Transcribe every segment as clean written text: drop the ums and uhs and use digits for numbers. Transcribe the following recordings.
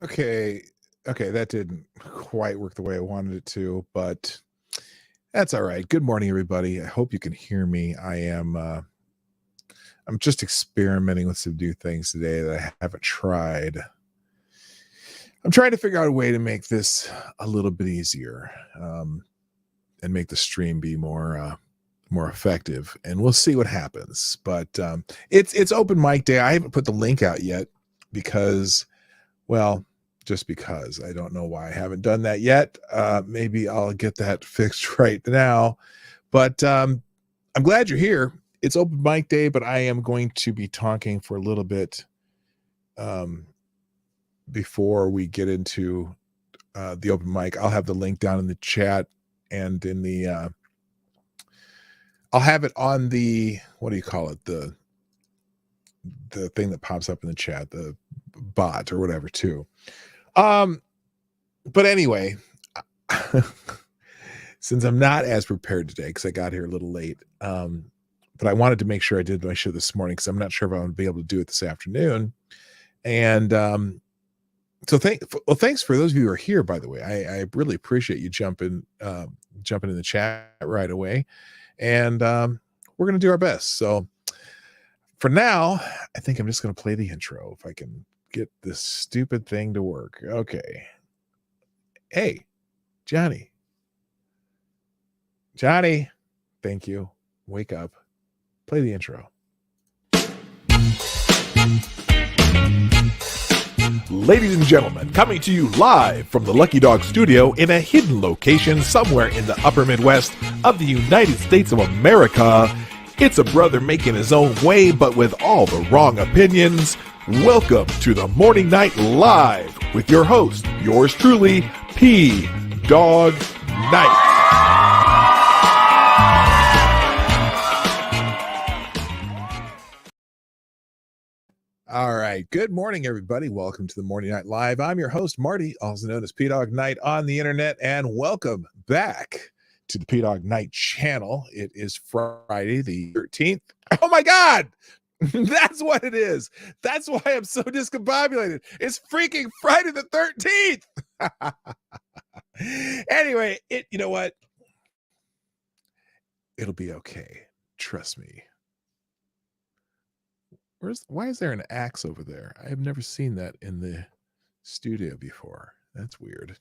Okay, okay, that didn't quite work the way I wanted it to, but that's all right. Good morning, everybody. I hope you can hear me. I'm just experimenting with some new things today that I haven't tried. I'm trying to figure out a way to make this a little bit easier, and make the stream be more effective. And we'll see what happens. But it's open mic day. I haven't put the link out yet because, well, just because I don't know why I haven't done that yet. Maybe I'll get that fixed right now. But I'm glad you're here. It's open mic day, but I am going to be talking for a little bit before we get into the open mic. I'll have the link down in the chat and in the I'll have it on the, what do you call it? The thing that pops up in the chat, the bot or whatever too. But anyway, since I'm not as prepared today, because I got here a little late, but I wanted to make sure I did my show this morning because I'm not sure if I'm going to be able to do it this afternoon. And so thanks for those of you who are here, by the way. I really appreciate you jumping in the chat right away. And we're going to do our best. So for now, I think I'm just going to play the intro if I can get this stupid thing to work. Okay. Hey, Johnny. Thank you. Wake up. Play the intro. Ladies and gentlemen, coming to you live from the Lucky Dog studio in a hidden location somewhere in the upper Midwest of the United States of America, it's a brother making his own way, but with all the wrong opinions. Welcome to the Morning Night Live with your host, yours truly, Dawg Knight. All right. Good morning, everybody. Welcome to the Morning Night Live. I'm your host, Marty, also known as PDawgKnight on the internet, and welcome back to the Dawg Knight Channel. It is Friday the 13th. Oh my God! That's what it is. That's why I'm so discombobulated. It's freaking Friday the 13th. Anyway, you know what? It'll be okay. Trust me. Why is there an axe over there? I have never seen that in the studio before. That's weird.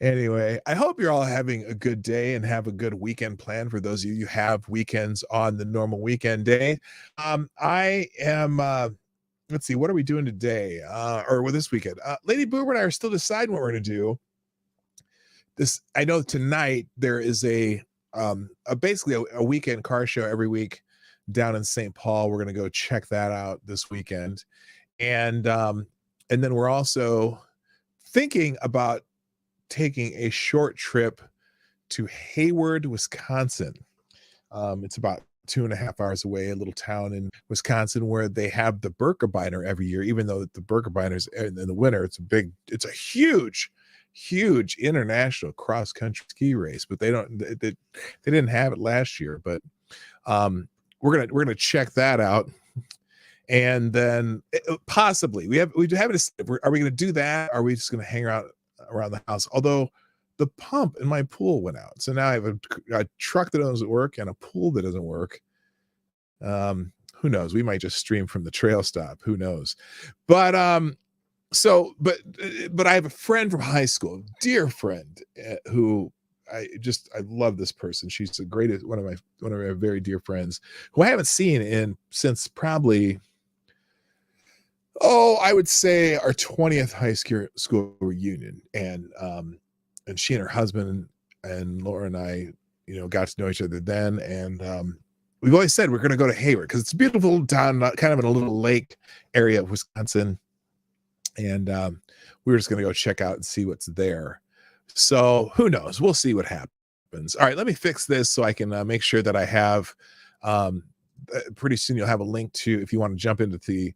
Anyway, I hope you're all having a good day and have a good weekend plan. For those of you who have weekends on the normal weekend day, I am. Let's see, what are we doing today? Or this weekend? Lady Boomer and I are still deciding what we're going to do. I know tonight there is basically a weekend car show every week down in St. Paul. We're going to go check that out this weekend. And then we're also thinking about taking a short trip to Hayward, Wisconsin. It's about 2.5 hours away, a little town in Wisconsin where they have the Birkebeiner every year, even though the Birkebeiner's in the winter, it's a huge international cross-country ski race, but they didn't have it last year. But we're gonna check that out, and then possibly we haven't. Are we gonna do that? Or are we just gonna hang around the house? Although the pump in my pool went out, so now I have a truck that doesn't work and a pool that doesn't work. Who knows? We might just stream from the trail stop. Who knows? But but I have a friend from high school, dear friend, who. I love this person. She's the greatest, one of my very dear friends who I haven't seen since probably, I would say our 20th high school reunion. And she and her husband and Laura and I, got to know each other then. And we've always said we're going to go to Hayward because it's a beautiful little town, kind of in a little lake area of Wisconsin. And we were just going to go check out and see what's there. So who knows? We'll see what happens. All right, let me fix this so I can make sure that I have. Pretty soon you'll have a link to, if you want to jump into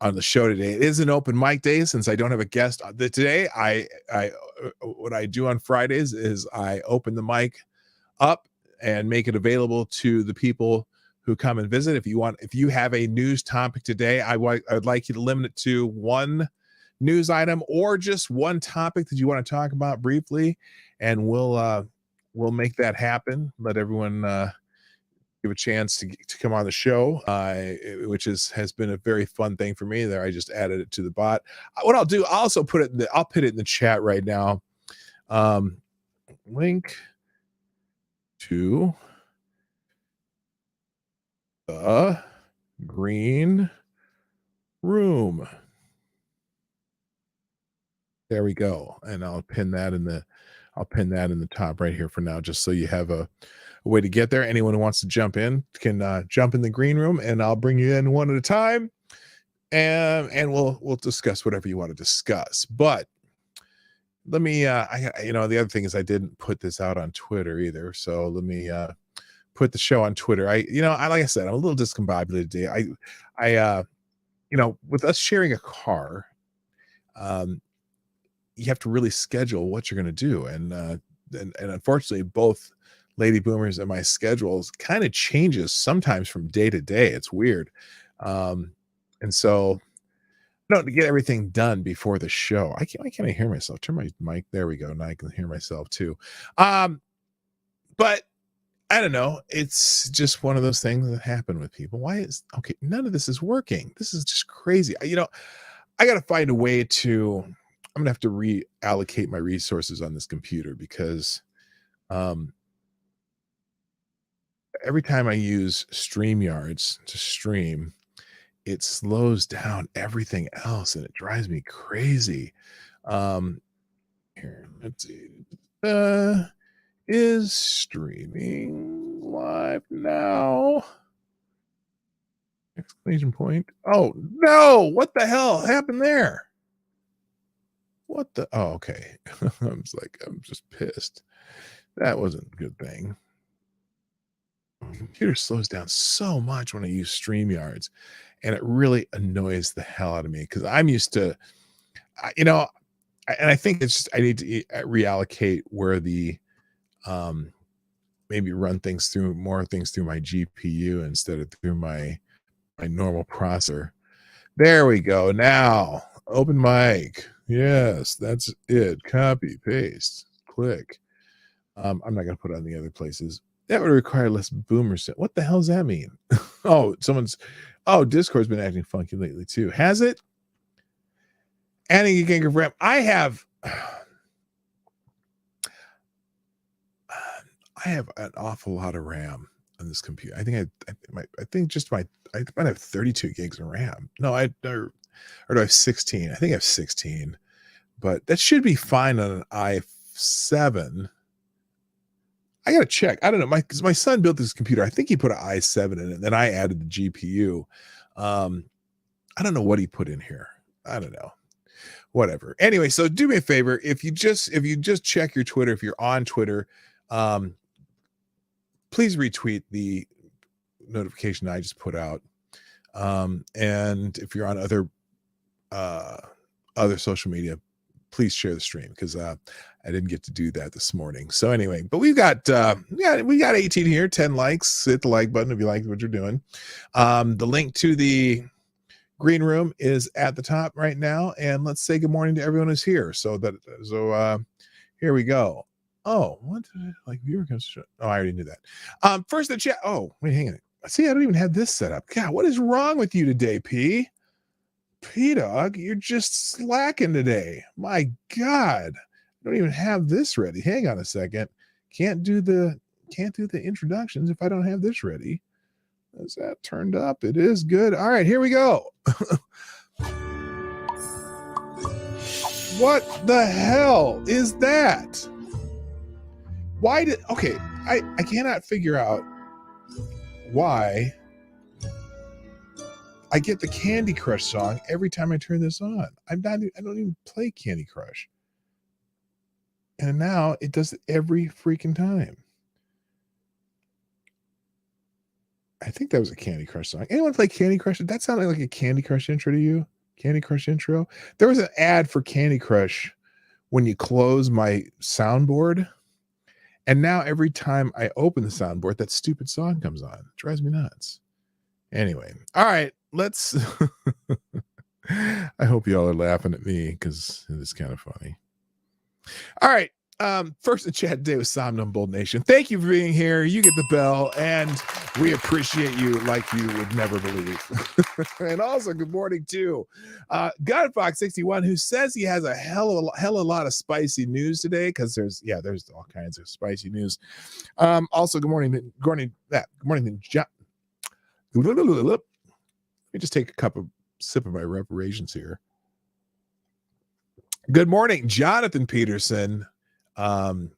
on the show today. It is an open mic day since I don't have a guest today. What I do on Fridays is I open the mic up and make it available to the people who come and visit. If you have a news topic today, I'd like you to limit it to one news item or just one topic that you want to talk about briefly, and we'll make that happen. Let everyone give a chance to come on the show, which has been a very fun thing for me. There, I just added it to the bot. What I'll do, I'll also I'll put it in the chat right now. Link to the green room. There we go. And I'll pin that in the top right here for now, just so you have a way to get there. Anyone who wants to jump in can jump in the green room, and I'll bring you in one at a time, and we'll discuss whatever you want to discuss. But let me the other thing is I didn't put this out on Twitter either, so let me put the show on Twitter. I like I said, I'm a little discombobulated today. I with us sharing a car, you have to really schedule what you're going to do, and unfortunately both Lady Boomers and my schedules kind of changes sometimes from day to day. It's weird. And so to get everything done before the show. Why can't I hear myself? Turn my mic. There we go. Now I can hear myself too. But I don't know. It's just one of those things that happen with people. None of this is working. This is just crazy. I got to find a way to, I'm going to have to reallocate my resources on this computer, because every time I use StreamYards to stream, it slows down everything else, and it drives me crazy. Here, let's see. Is streaming live now? Exclamation point. Oh no, what the hell happened there? Okay. I'm just pissed. That wasn't a good thing. My computer slows down so much when I use StreamYards, and it really annoys the hell out of me, because I'm used to, and I think it's just, I need to reallocate where the maybe run more things through my GPU instead of through my normal processor. There we go. Now open mic. Yes, that's it. Copy, paste, click. I'm not going to put it on the other places. That would require less boomers. What the hell does that mean? Discord's been acting funky lately too. Has it? Adding a gig of RAM. I have an awful lot of RAM on this computer. I think I might have 32 gigs of RAM. No, or do I have 16? I think I have 16, but that should be fine on an i7. I gotta check. I don't know. My son built this computer. I think he put an i7 in it, and then I added the GPU. I don't know what he put in here. I don't know. Whatever. Anyway, so do me a favor. If you just check your Twitter, if you're on Twitter, please retweet the notification I just put out. And if you're on other social media, please share the stream, because I didn't get to do that this morning. So anyway, but we got 18 here, 10 likes. Hit the like button if you like what you're doing. The link to the green room is at the top right now, and let's say good morning to everyone who's here. So here we go. Oh, what viewer comes? Oh, I already knew that. First the chat. Oh, wait, hang on. See, I don't even have this set up. God, what is wrong with you today, P Dawg? You're just slacking today. My God, I don't even have this ready. Hang on a second. Can't do the introductions if I don't have this ready. Is that turned up? It is good. All right, here we go. What the hell is that? I cannot figure out why I get the Candy Crush song every time I turn this on. I don't even play Candy Crush. And now it does it every freaking time. I think that was a Candy Crush song. Anyone play Candy Crush? Did that sound like a Candy Crush intro to you? Candy Crush intro? There was an ad for Candy Crush when you close my soundboard. And now every time I open the soundboard, that stupid song comes on. It drives me nuts. Anyway, all right, let's I hope y'all are laughing at me because it is kind of funny. All right. First in chat today was Somnum Bold Nation. Thank you for being here. You get the bell, and we appreciate you like you would never believe. And also, good morning to Godfox61, who says he has a hell of a lot of spicy news today because there's all kinds of spicy news. Also, good morning to John. Let me just take a sip of my reparations here. Good morning, Jonathan Peterson. Boy,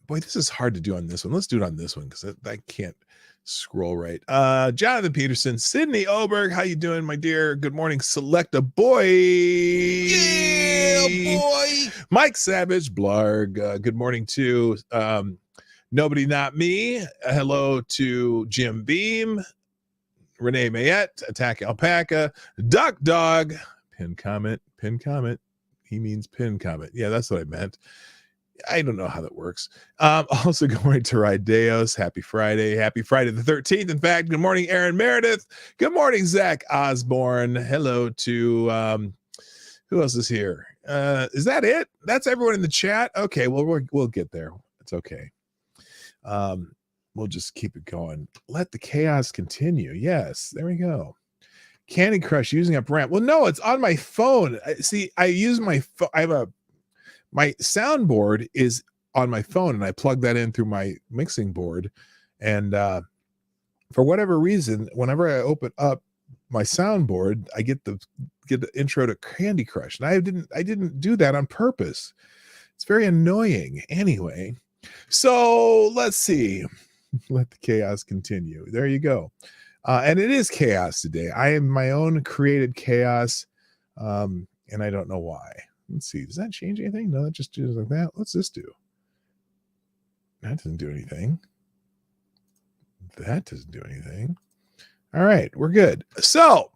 this is hard to do on this one. Let's do it on this one because I can't scroll right. Jonathan Peterson, Sydney Oberg, how you doing, my dear? Good morning, Select a Boy. Yeah, boy. Mike Savage, Blarg. Good morning to Nobody Not Me. Hello to Jim Beam, Renee Mayette, Attack Alpaca, Duck Dog. Pin comment. He means pin comment. Yeah, that's what I meant. I don't know how that works. Also, good morning to Rideos. Happy Friday the 13th. In fact, good morning, Aaron Meredith. Good morning, Zach Osborne. Hello to who else is here? Is that it? That's everyone in the chat. Okay, well, we'll get there. It's okay. We'll just keep it going. Let the chaos continue. Yes, there we go. Candy Crush using up ramp. Well, no, it's on my phone. See, I use my phone. My soundboard is on my phone, and I plug that in through my mixing board. And for whatever reason, whenever I open up my soundboard, I get the intro to Candy Crush, and I didn't do that on purpose. It's very annoying. Anyway, so let's see. Let the chaos continue. There you go. And it is chaos today. I am my own created chaos, and I don't know why. Let's see. Does that change anything? No, that just does like that. What's this do? That doesn't do anything. That doesn't do anything. All right, we're good. So,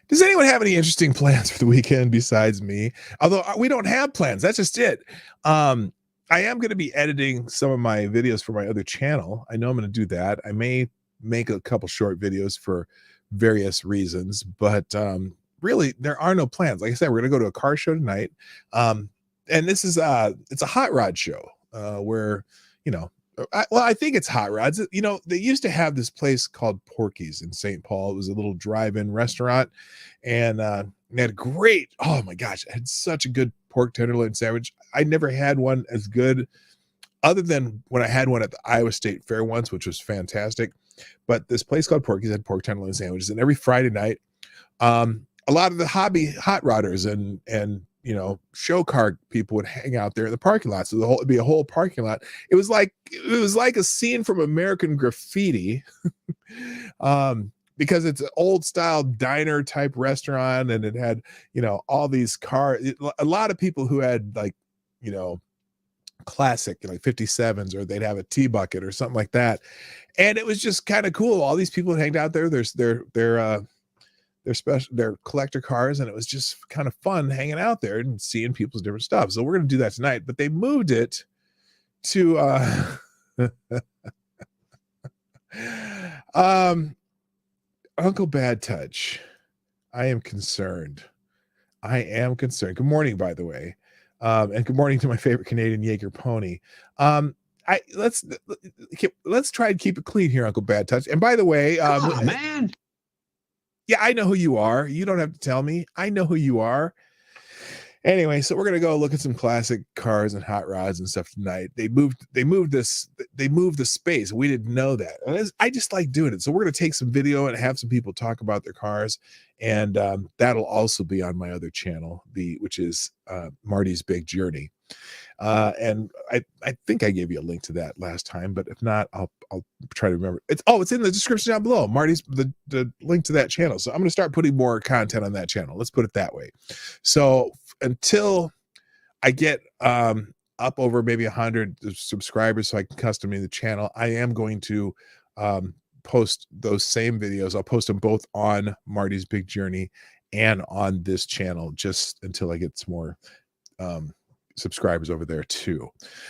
does anyone have any interesting plans for the weekend besides me? Although we don't have plans. That's just it. I am going to be editing some of my videos for my other channel. I know I'm going to do that. I may make a couple short videos for various reasons, but really there are no plans. Like I said, we're going to go to a car show tonight. And this is it's a hot rod show where, I think it's hot rods. They used to have this place called Porky's in St. Paul. It was a little drive-in restaurant, and they had great, oh my gosh, it had such a good pork tenderloin sandwich. I never had one as good other than when I had one at the Iowa State Fair once, which was fantastic. But this place called Porky's had pork tenderloin sandwiches, and every Friday night, a lot of the hobby hot rodders and show car people would hang out there in the parking lot. So it'd be a whole parking lot. It was like a scene from American Graffiti, because it's an old style diner type restaurant, and it had all these cars. A lot of people who had classic 57s, or they'd have a tea bucket or something like that, and it was just kind of cool. All these people hanged out there. There's their collector cars, and it was just kind of fun hanging out there and seeing people's different stuff. So we're going to do that tonight, but they moved it to Uncle Bad Touch. I am concerned. Good morning, by the way. And good morning to my favorite Canadian Jaeger pony. Let's try and keep it clean here, Uncle Bad Touch. And by the way, man. Yeah, I know who you are. You don't have to tell me. I know who you are. Anyway, so we're gonna go look at some classic cars and hot rods and stuff tonight. They moved the space. We didn't know that. And I just like doing it. So we're gonna take some video and have some people talk about their cars, and that'll also be on my other channel, which is Marty's Big Journey. And I think I gave you a link to that last time, but if not, I'll try to remember. It's in the description down below. Marty's the link to that channel. So I'm going to start putting more content on that channel. Let's put it that way. So until I get up over maybe 100 subscribers, so I can custom the channel, I am going to post those same videos. I'll post them both on Marty's Big Journey and on this channel, just until I get some more subscribers over there too.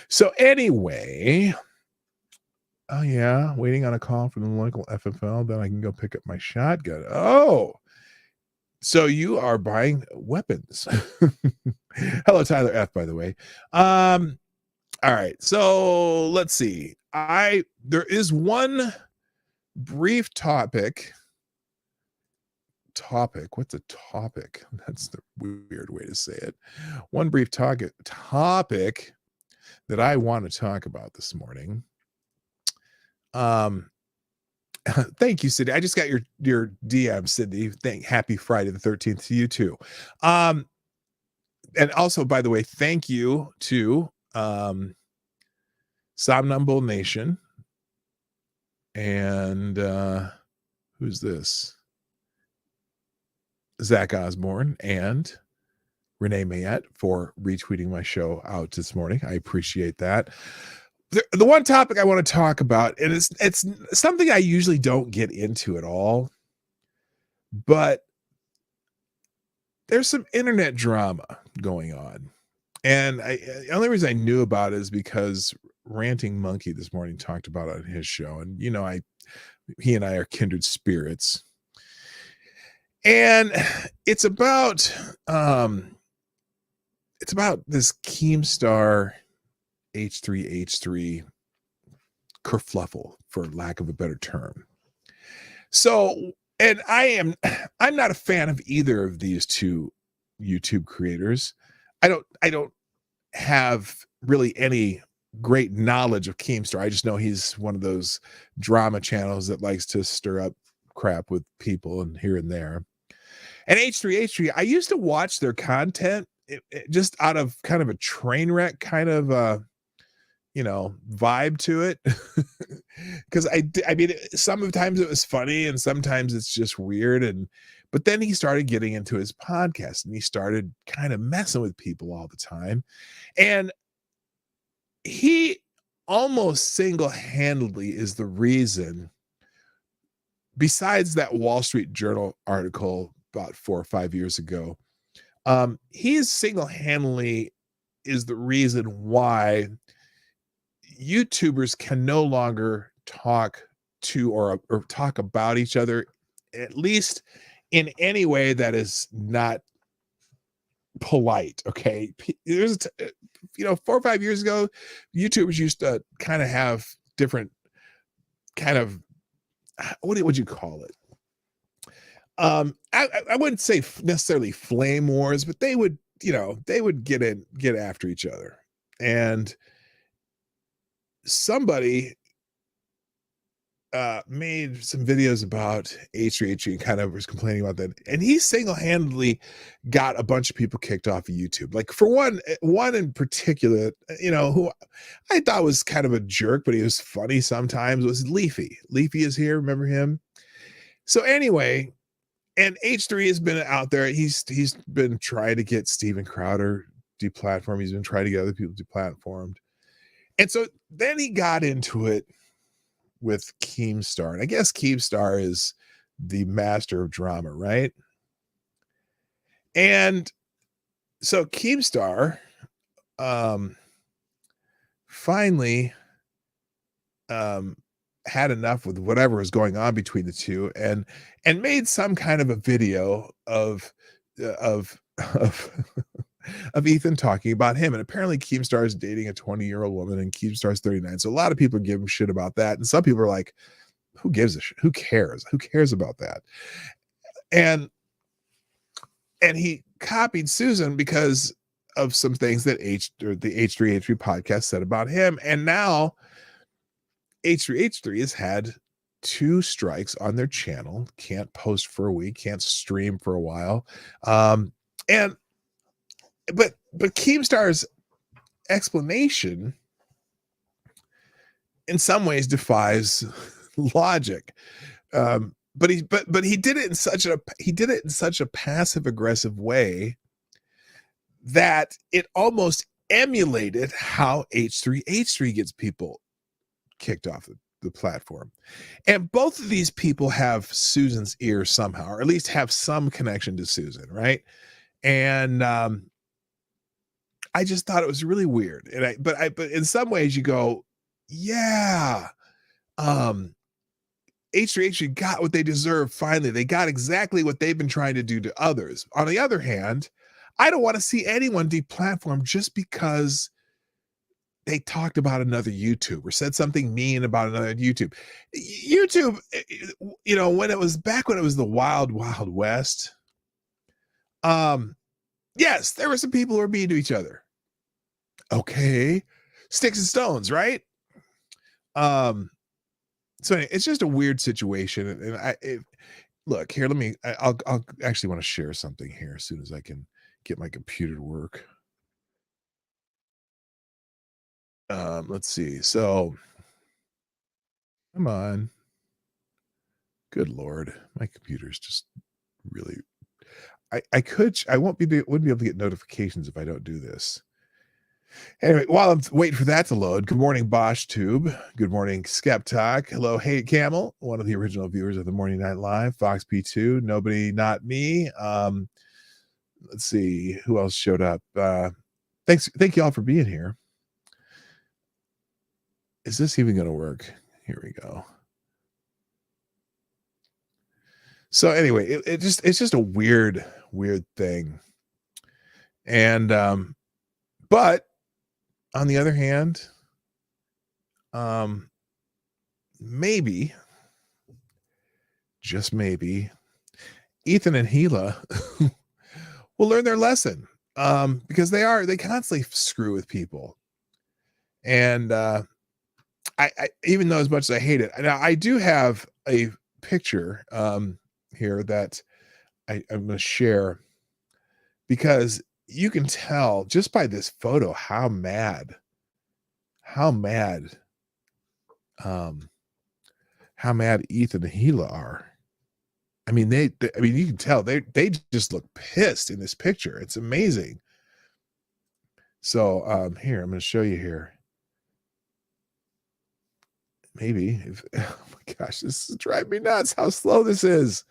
So anyway, oh yeah, waiting on a call from the local FFL, then I can go pick up my shotgun. Oh, So you are buying weapons. Hello, Tyler F, by the way. All right. So let's see. There is one brief topic. What's a topic? That's the weird way to say it. One brief topic that I want to talk about this morning. Thank you, Sydney. I just got your DM, Sydney. Happy Friday the 13th to you too. And also, by the way, thank you to Somnambule Nation and who's this? Zach Osborne and Renee Mayette for retweeting my show out this morning. I appreciate that. The one topic I want to talk about, and it's something I usually don't get into at all, but there's some internet drama going on. And the only reason I knew about it is because Ranting Monkey this morning talked about it on his show. And, he and I are kindred spirits. And it's about this Keemstar H3H3 kerfluffle, for lack of a better term. So, and I'm not a fan of either of these two YouTube creators. I don't have really any great knowledge of Keemstar. I just know he's one of those drama channels that likes to stir up crap with people and here and there. And H3H3, I used to watch their content just out of kind of a train wreck kind of vibe to it. Because I mean, sometimes it was funny and sometimes it's just weird. But then he started getting into his podcast and he started kind of messing with people all the time. And he almost single-handedly is the reason, besides that Wall Street Journal article about 4 or 5 years ago, he single-handedly is the reason why YouTubers can no longer talk to or talk about each other, at least in any way that is not polite. Okay, there's 4 or 5 years ago, YouTubers used to kind of have different kind of, what would you call it? I wouldn't say necessarily flame wars, but they would get after each other. And somebody made some videos about H3H3 and kind of was complaining about that. And he single-handedly got a bunch of people kicked off of YouTube. Like, for one in particular, who I thought was kind of a jerk, but he was funny sometimes, was Leafy. Leafy is here. Remember him? So anyway, and H3 has been out there. He's been trying to get Steven Crowder deplatformed. He's been trying to get other people deplatformed. And so then he got into it with Keemstar. And I guess Keemstar is the master of drama, right? And so Keemstar finally had enough with whatever was going on between the two and made some kind of a video of Ethan talking about him. And apparently Keemstar is dating a 20-year-old woman and Keemstar is 39. So a lot of people give him shit about that. And some people are like, who gives a shit? Who cares? Who cares about that? And he copied Susan because of some things that the H3H3 podcast said about him. And now H3H3 has had 2 strikes on their channel, can't post for a week, can't stream for a while. But Keemstar's explanation in some ways defies logic. But he did it in such a passive aggressive way that it almost emulated how H3H3 gets people kicked off the platform. And both of these people have Susan's ear somehow, or at least have some connection to Susan, right? And I just thought it was really weird. And but in some ways you go, yeah, H3H3 got what they deserve finally. They got exactly what they've been trying to do to others. On the other hand, I don't want to see anyone deplatformed just because they talked about another YouTube or said something mean about another YouTube. YouTube, when it was the wild, wild west, yes, there were some people who were mean to each other. Okay. Sticks and stones, right? So anyway, it's just a weird situation. And look here, I'll actually want to share something here as soon as I can get my computer to work. Let's see. So come on. Good Lord. My computer's just really, wouldn't be able to get notifications if I don't do this. Anyway, while I'm waiting for that to load, good morning, Bosch Tube. Good morning, Skeptalk. Hello, Hey Camel, one of the original viewers of the Morning Night Live. Fox P2, Nobody Not Me. Let's see who else showed up. Thank you all for being here. Is this even going to work? Here we go. So anyway, it's just a weird thing. And but on the other hand, maybe, just maybe, Ethan and Gila will learn their lesson, because they constantly screw with people. And I even though as much as I hate it, now I do have a picture here that I'm going to share, because you can tell just by this photo how mad Ethan and Gila are. I mean, you can tell they just look pissed in this picture. It's amazing. So here, I'm going to show you here. Maybe oh my gosh, this is driving me nuts how slow this is.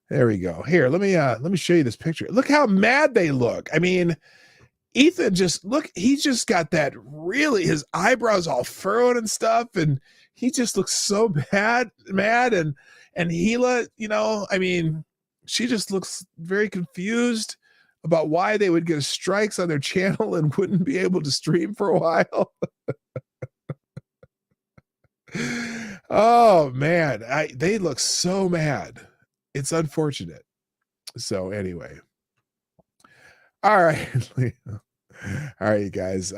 There we go. Here, let me show you this picture. Look how mad they look. I mean, Ethan he's just got that really, his eyebrows all furrowed and stuff, and he just looks so mad. And Gila, I mean, she just looks very confused about why they would get strikes on their channel and wouldn't be able to stream for a while. Oh man, they look so mad. It's unfortunate. So anyway, all right, all right, you guys.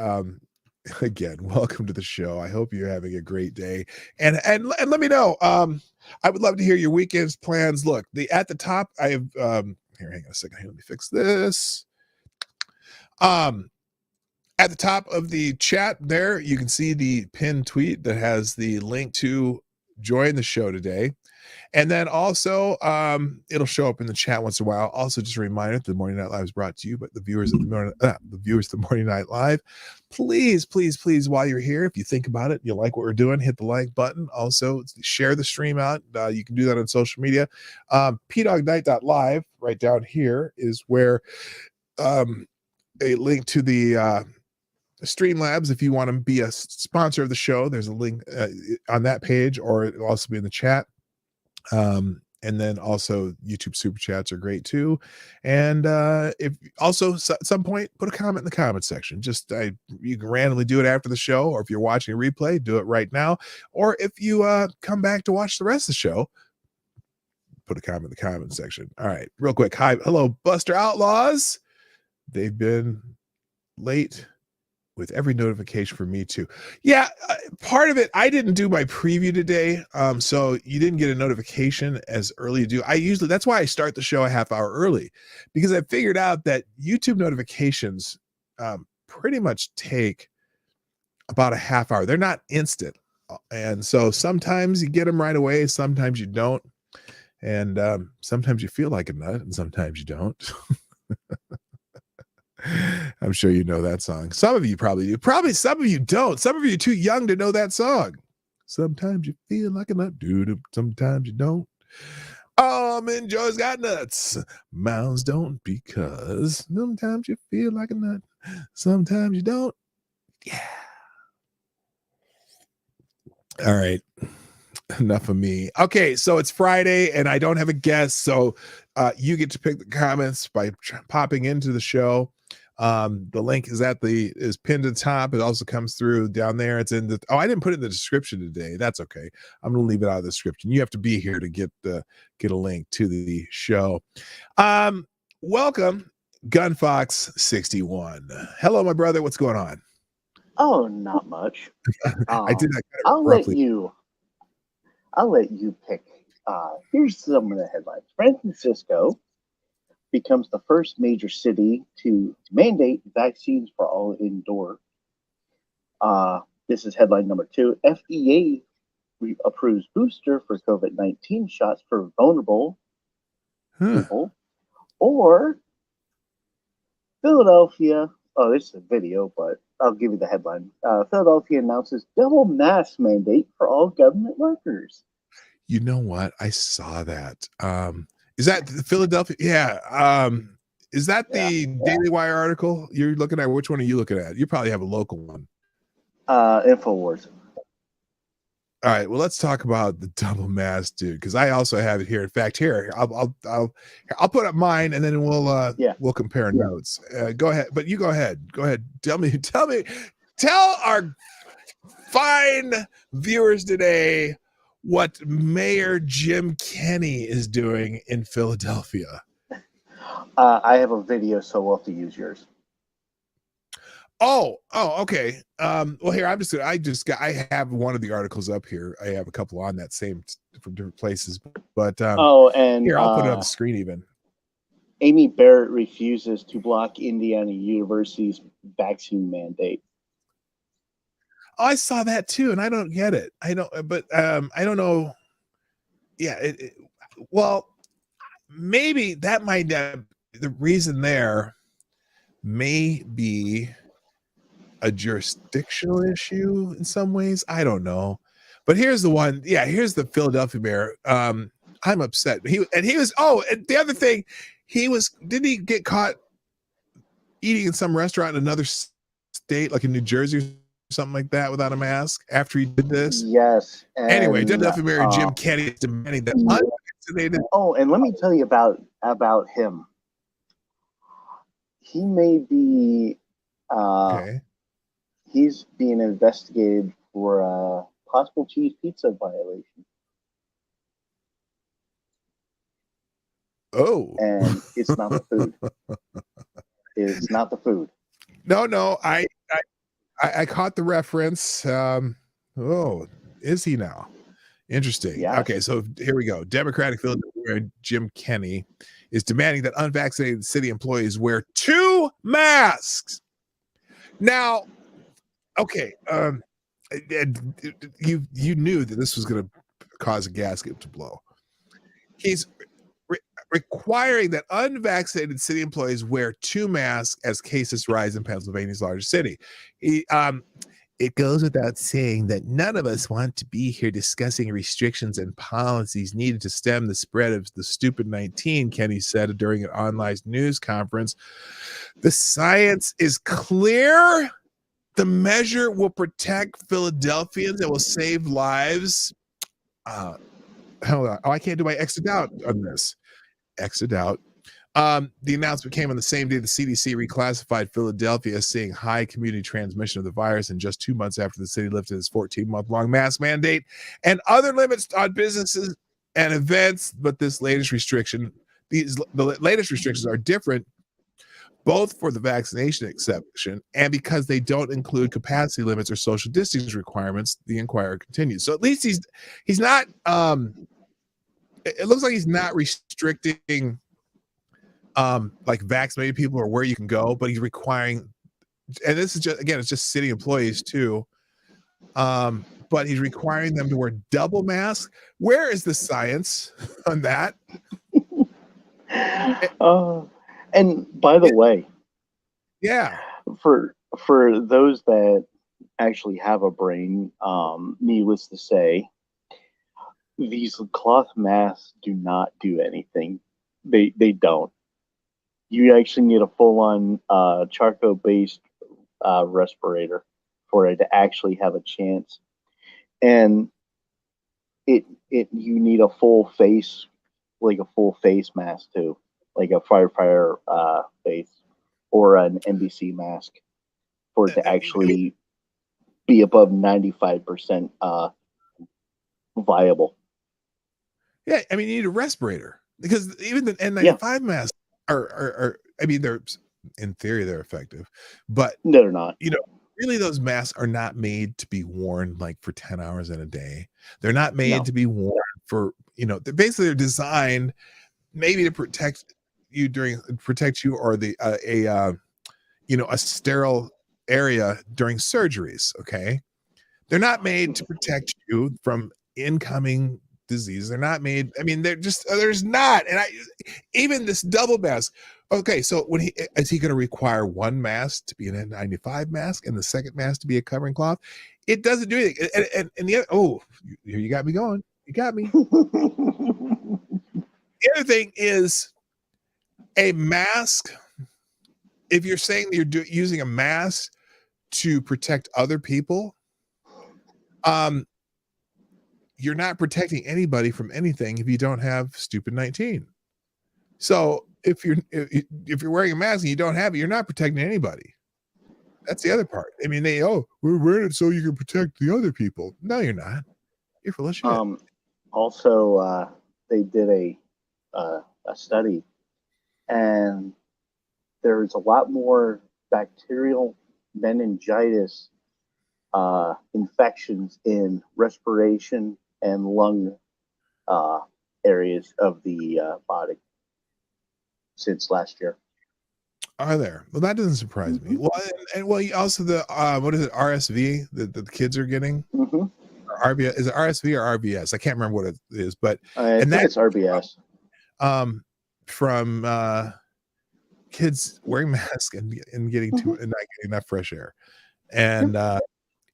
Again, welcome to the show. I hope you're having a great day, and let me know. I would love to hear your weekend's plans. Look, at the top, I have here. Hang on a second. Let me fix this. At the top of the chat there, you can see the pinned tweet that has the link to join the show today. And then also, it'll show up in the chat once in a while. Also, just a reminder, the Morning Night Live is brought to you by the viewers of the Morning Night Live. Please, please, please, while you're here, if you think about it, you like what we're doing, hit the like button. Also, share the stream out. You can do that on social media. PDawgKnight.live, right down here, is where a link to the Streamlabs, if you want to be a sponsor of the show, there's a link on that page, or it'll also be in the chat. And then also YouTube super chats are great too. And if also at some point, put a comment in the comment section. Just you can randomly do it after the show, or if you're watching a replay, do it right now. Or if you come back to watch the rest of the show, put a comment in the comment section. All right, real quick. Hi, hello, Buster Outlaws. They've been late with every notification for me too. Yeah, part of it, I didn't do my preview today, so you didn't get a notification as early as you do. That's why I start the show a half hour early, because I figured out that YouTube notifications pretty much take about a half hour. They're not instant, and so sometimes you get them right away, sometimes you don't, and sometimes you feel like a nut, and sometimes you don't. I'm sure you know that song. Some of you probably do. Probably some of you don't. Some of you are too young to know that song. Sometimes you feel like a nut, dude. Sometimes you don't. And Joe's got nuts. Mounds don't, because sometimes you feel like a nut. Sometimes you don't. Yeah. All right. Enough of me. Okay, so it's Friday and I don't have a guest, so you get to pick the comments by popping into the show. The link is pinned at the top. It also comes through down there. It's in the I didn't put it in the description today. That's okay. I'm gonna leave it out of the description. You have to be here to get a link to the show. Welcome, Gunfox61. Hello, my brother. What's going on? Oh, not much. I did that kind of I'll roughly. let you pick. Here's some of the headlines. San Francisco becomes the first major city to mandate vaccines for all indoor. This is headline number 2. FDA approves booster for COVID-19 shots for vulnerable people. Or Philadelphia. Oh, this is a video, but I'll give you the headline. Philadelphia announces double mask mandate for all government workers. You know what? I saw that. Is that the Philadelphia? Yeah. Is that the Daily Wire article you're looking at? Which one are you looking at? You probably have a local one. InfoWars. All right. Well, let's talk about the double mask, dude, because I also have it here. In fact, here I'll put up mine, and then we'll compare notes. Go ahead, but you go ahead. Go ahead. Tell our fine viewers today what Mayor Jim Kenney is doing in Philadelphia. I have a video, so we'll have to use yours. Oh, okay. Well, here I have one of the articles up here. I have a couple on that same from different places, but and here I'll put it on the screen even. Amy Barrett refuses to block Indiana University's vaccine mandate. Oh, I saw that too, and I don't get it. I don't know. Yeah, well, maybe that might the reason there may be a jurisdictional issue in some ways. I don't know, but here's the one. Yeah, here's the Philadelphia mayor. I'm upset. And the other thing, didn't he get caught eating in some restaurant in another state, like in New Jersey or something like that, without a mask after he did this? Yes. Anyway, Philadelphia mayor Jim Kenney is demanding that unvaccinated. Oh, and let me tell you about him. He may be he's being investigated for a possible cheese pizza violation. Oh. And it's not the food. It's not the food. No, I caught the reference. Is he now? Interesting. Yes. Okay, so here we go. Democratic Philadelphia Jim Kenney is demanding that unvaccinated city employees wear 2 masks. Now, okay, you knew that this was going to cause a gasket to blow. He's requiring that unvaccinated city employees wear 2 masks as cases rise in Pennsylvania's largest city. It goes without saying that none of us want to be here discussing restrictions and policies needed to stem the spread of the stupid 19, Kenney said during an online news conference. The science is clear. The measure will protect Philadelphians. It will save lives. Hold on. Oh, I can't do my exit out on this. Exit out. The announcement came on the same day the CDC reclassified Philadelphia as seeing high community transmission of the virus, and just 2 months after the city lifted its 14-month-long mask mandate and other limits on businesses and events. But the latest restrictions are different, both for the vaccination exception and because they don't include capacity limits or social distancing requirements. The Inquirer continues. So at least he's not. It looks like he's not restricting like vaccinated people or where you can go, but he's requiring, and this is just, again, it's just city employees too, but he's requiring them to wear double masks. Where is the science on that? And by the way, for those that actually have a brain, needless to say, these cloth masks do not do anything. They don't. You actually need a full-on charcoal-based respirator for it to actually have a chance. And you need a full face, like a full face mask too, like a firefighter face or an NBC mask for it to I mean, actually be above 95% viable. yeah, I mean, you need a respirator because even the Yeah. N95 masks are I mean, they're in theory they're effective, but No, they're not. really those masks are not made to be worn like for 10 hours in a day. They're not made No. to be worn for, they're basically designed maybe to protect you or a sterile area during surgeries. Okay. They're not made to protect you from incoming disease. They're not made. I mean, there's not. And even this double mask. Okay, so is he going to require one mask to be an N95 mask and the second mask to be a covering cloth? It doesn't do anything. And the other, you got me going. You got me. The other thing is a mask. If you're saying you're using a mask to protect other people, you're not protecting anybody from anything if you don't have stupid 19. So if you're wearing a mask and you don't have it, you're not protecting anybody. That's the other part. I mean, we're wearing it so you can protect the other people. No, you're not. You're full of shit. Also, they did a study, and there's a lot more bacterial meningitis infections in respiration and lung areas of the body since last year. Are there? Well, that doesn't surprise me. Well, and also the what is it, RSV that the kids are getting? Mm-hmm. RBS, is it RSV or RBS? I can't remember what it is, but I think it's RBS. From kids wearing masks and getting and not getting enough fresh air, and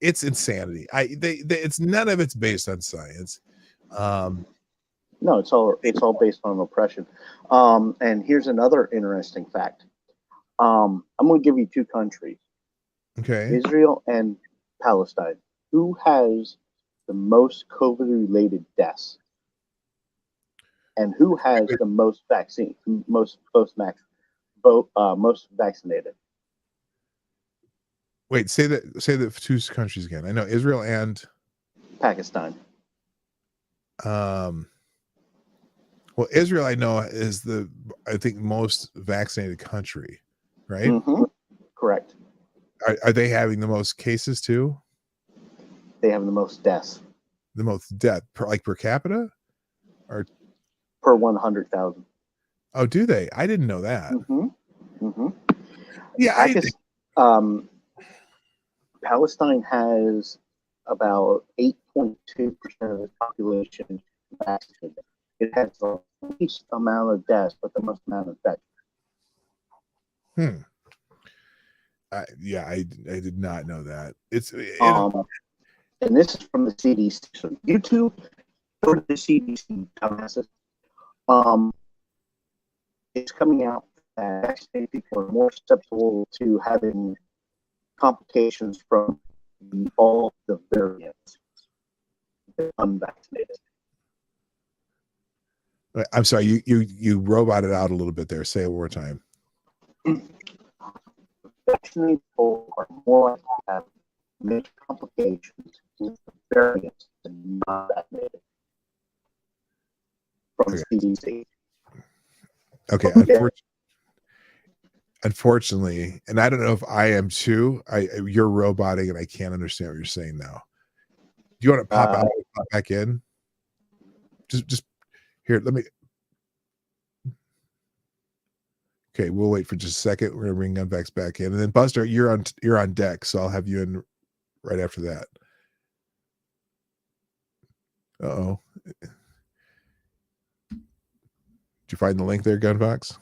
it's insanity. It's none of it's based on science. No, it's all based on oppression. And here's another interesting fact. I'm going to give you two countries, Okay. Israel and Palestine. Who has the most COVID-related deaths? And who has the most vaccine, most vaccinated? Wait, say the two countries again. I know Israel and Pakistan. Well, Israel I know is I think most vaccinated country, right? Mm-hmm. Correct. Are they having the most cases too? They have the most deaths. The most death per capita, or per 100,000. Oh, do they? I didn't know that. Mm-hmm. Mm-hmm. Yeah, Palestine has about 8.2% of the population vaccinated. It has the least amount of deaths, but the most amount of deaths. I did not know that. And this is from the CDC. So YouTube, go to the CDC. It's coming out that vaccinated people are more susceptible to having complications from all the variants than unvaccinated. I'm sorry, you roboted out a little bit there. Say it one more time. Vaccinated people are more likely to have major complications with variants than not vaccinated. From CDC. Okay, unfortunately, and I don't know if I am too. You're roboting, and I can't understand what you're saying now. Do you want to pop out and pop back in? Just here. Let me. Okay, we'll wait for just a second. We're gonna bring Gunvax back in, and then Buster, you're on deck, so I'll have you in right after that. Uh-oh. Did you find the link there, Gunvox?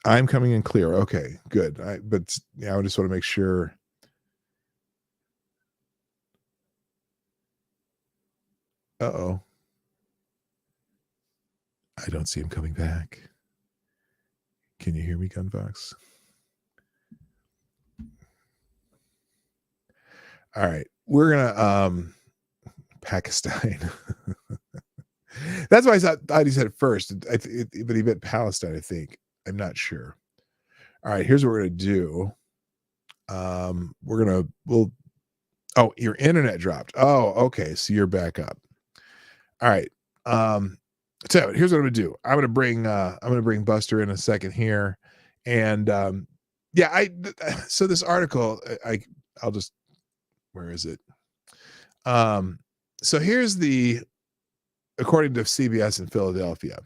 I'm coming in clear. Okay, good. But I just want to make sure. Uh-oh. I don't see him coming back. Can you hear me, Gunvox? All right. we're gonna Pakistan. That's why I thought he said it first, but he meant Palestine, I think. I'm not sure. All right, here's what we're gonna do. Oh, your internet dropped. Oh, okay, so you're back up. All right. So here's what I'm gonna do. I'm gonna bring Buster in a second here, and yeah, so this article, I'll just, where is it? So here's according to CBS in Philadelphia,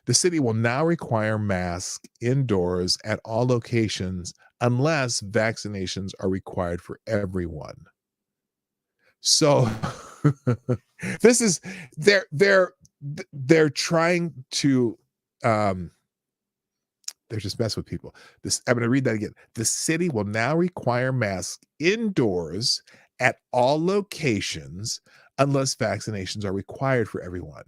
the city will now require masks indoors at all locations unless vaccinations are required for everyone. So this is they're trying to they're just messing with people. I'm going to read that again. The city will now require masks indoors at all locations unless vaccinations are required for everyone.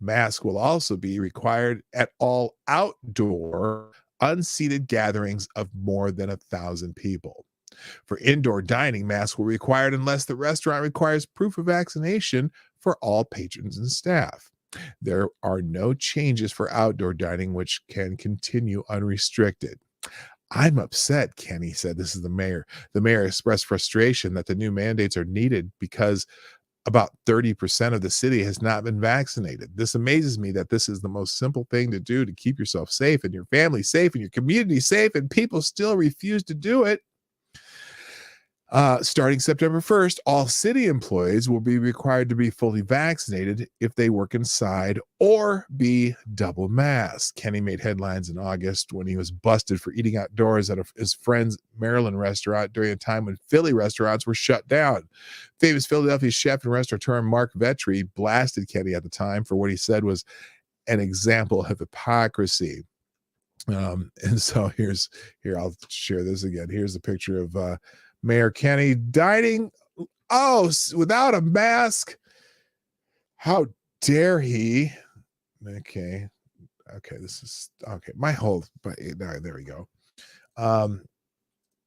Masks will also be required at all outdoor unseated gatherings of more than 1,000 people. For indoor dining, masks will be required unless the restaurant requires proof of vaccination for all patrons and staff. There are no changes for outdoor dining, which can continue unrestricted. I'm upset, Kenny said. This is the mayor. The mayor expressed frustration that the new mandates are needed because about 30% of the city has not been vaccinated. This amazes me that this is the most simple thing to do to keep yourself safe and your family safe and your community safe, and people still refuse to do it. Starting September 1st, all city employees will be required to be fully vaccinated if they work inside or be double masked. Kenny made headlines in August when he was busted for eating outdoors at his friend's Maryland restaurant during a time when Philly restaurants were shut down. Famous Philadelphia chef and restaurateur Mark Vetri blasted Kenny at the time for what he said was an example of hypocrisy. And so here, I'll share this again. Here's a picture of Mayor Kenny dining, without a mask. How dare he? Okay, this is okay. There we go.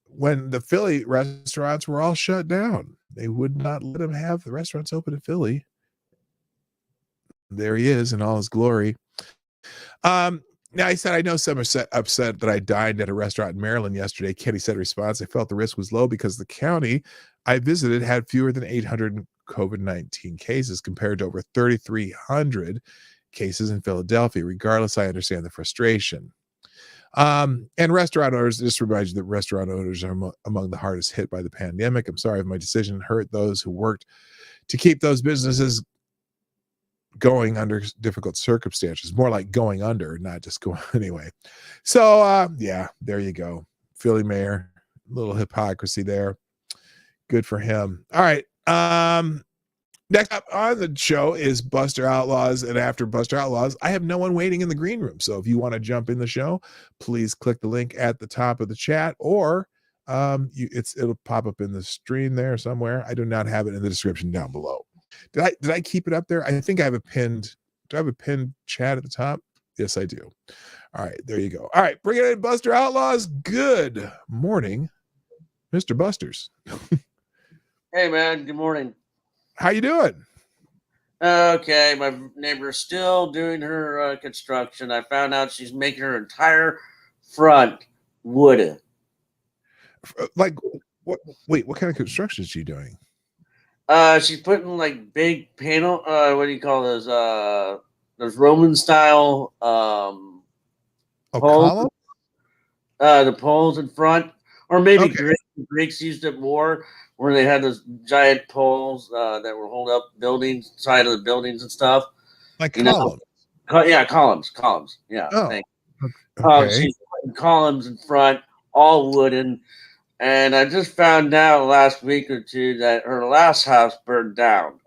When the Philly restaurants were all shut down, they would not let him have the restaurants open in Philly. There he is in all his glory. Now, he said, I know some are upset that I dined at a restaurant in Maryland yesterday. Kenny said in response, I felt the risk was low because the county I visited had fewer than 800 COVID-19 cases compared to over 3,300 cases in Philadelphia. Regardless, I understand the frustration. And restaurant owners, just reminds you that restaurant owners are among the hardest hit by the pandemic. I'm sorry if my decision hurt those who worked to keep those businesses going under difficult circumstances. More like going under, not just going anyway. So yeah, there you go. Philly mayor, a little hypocrisy there. Good for him. All right. Next up on the show is Buster Outlaws, and after Buster Outlaws, I have no one waiting in the green room. So if you want to jump in the show, please click the link at the top of the chat, or it'll pop up in the stream there somewhere. I do not have it in the description down below. Did I keep it up there? I think I have a pinned. Do I have a pinned chat at the top? Yes, I do. All right, there you go. All right, bring it in, Buster Outlaws. Good morning, Mr. Busters. Hey, man. Good morning. How you doing? Okay, my neighbor's still doing her construction. I found out she's making her entire front wood. Like what? Wait, what kind of construction is she doing? She's putting like big panel. What do you call those? Those Roman style poles. Column? The poles in front, or maybe Okay. Greeks used it more, where they had those giant poles that were holding up buildings, side of the buildings and stuff. Like columns. Yeah, columns. Yeah. Oh, Thanks. okay. She's putting columns in front, all wooden. And I just found out last week or two that her last house burned down.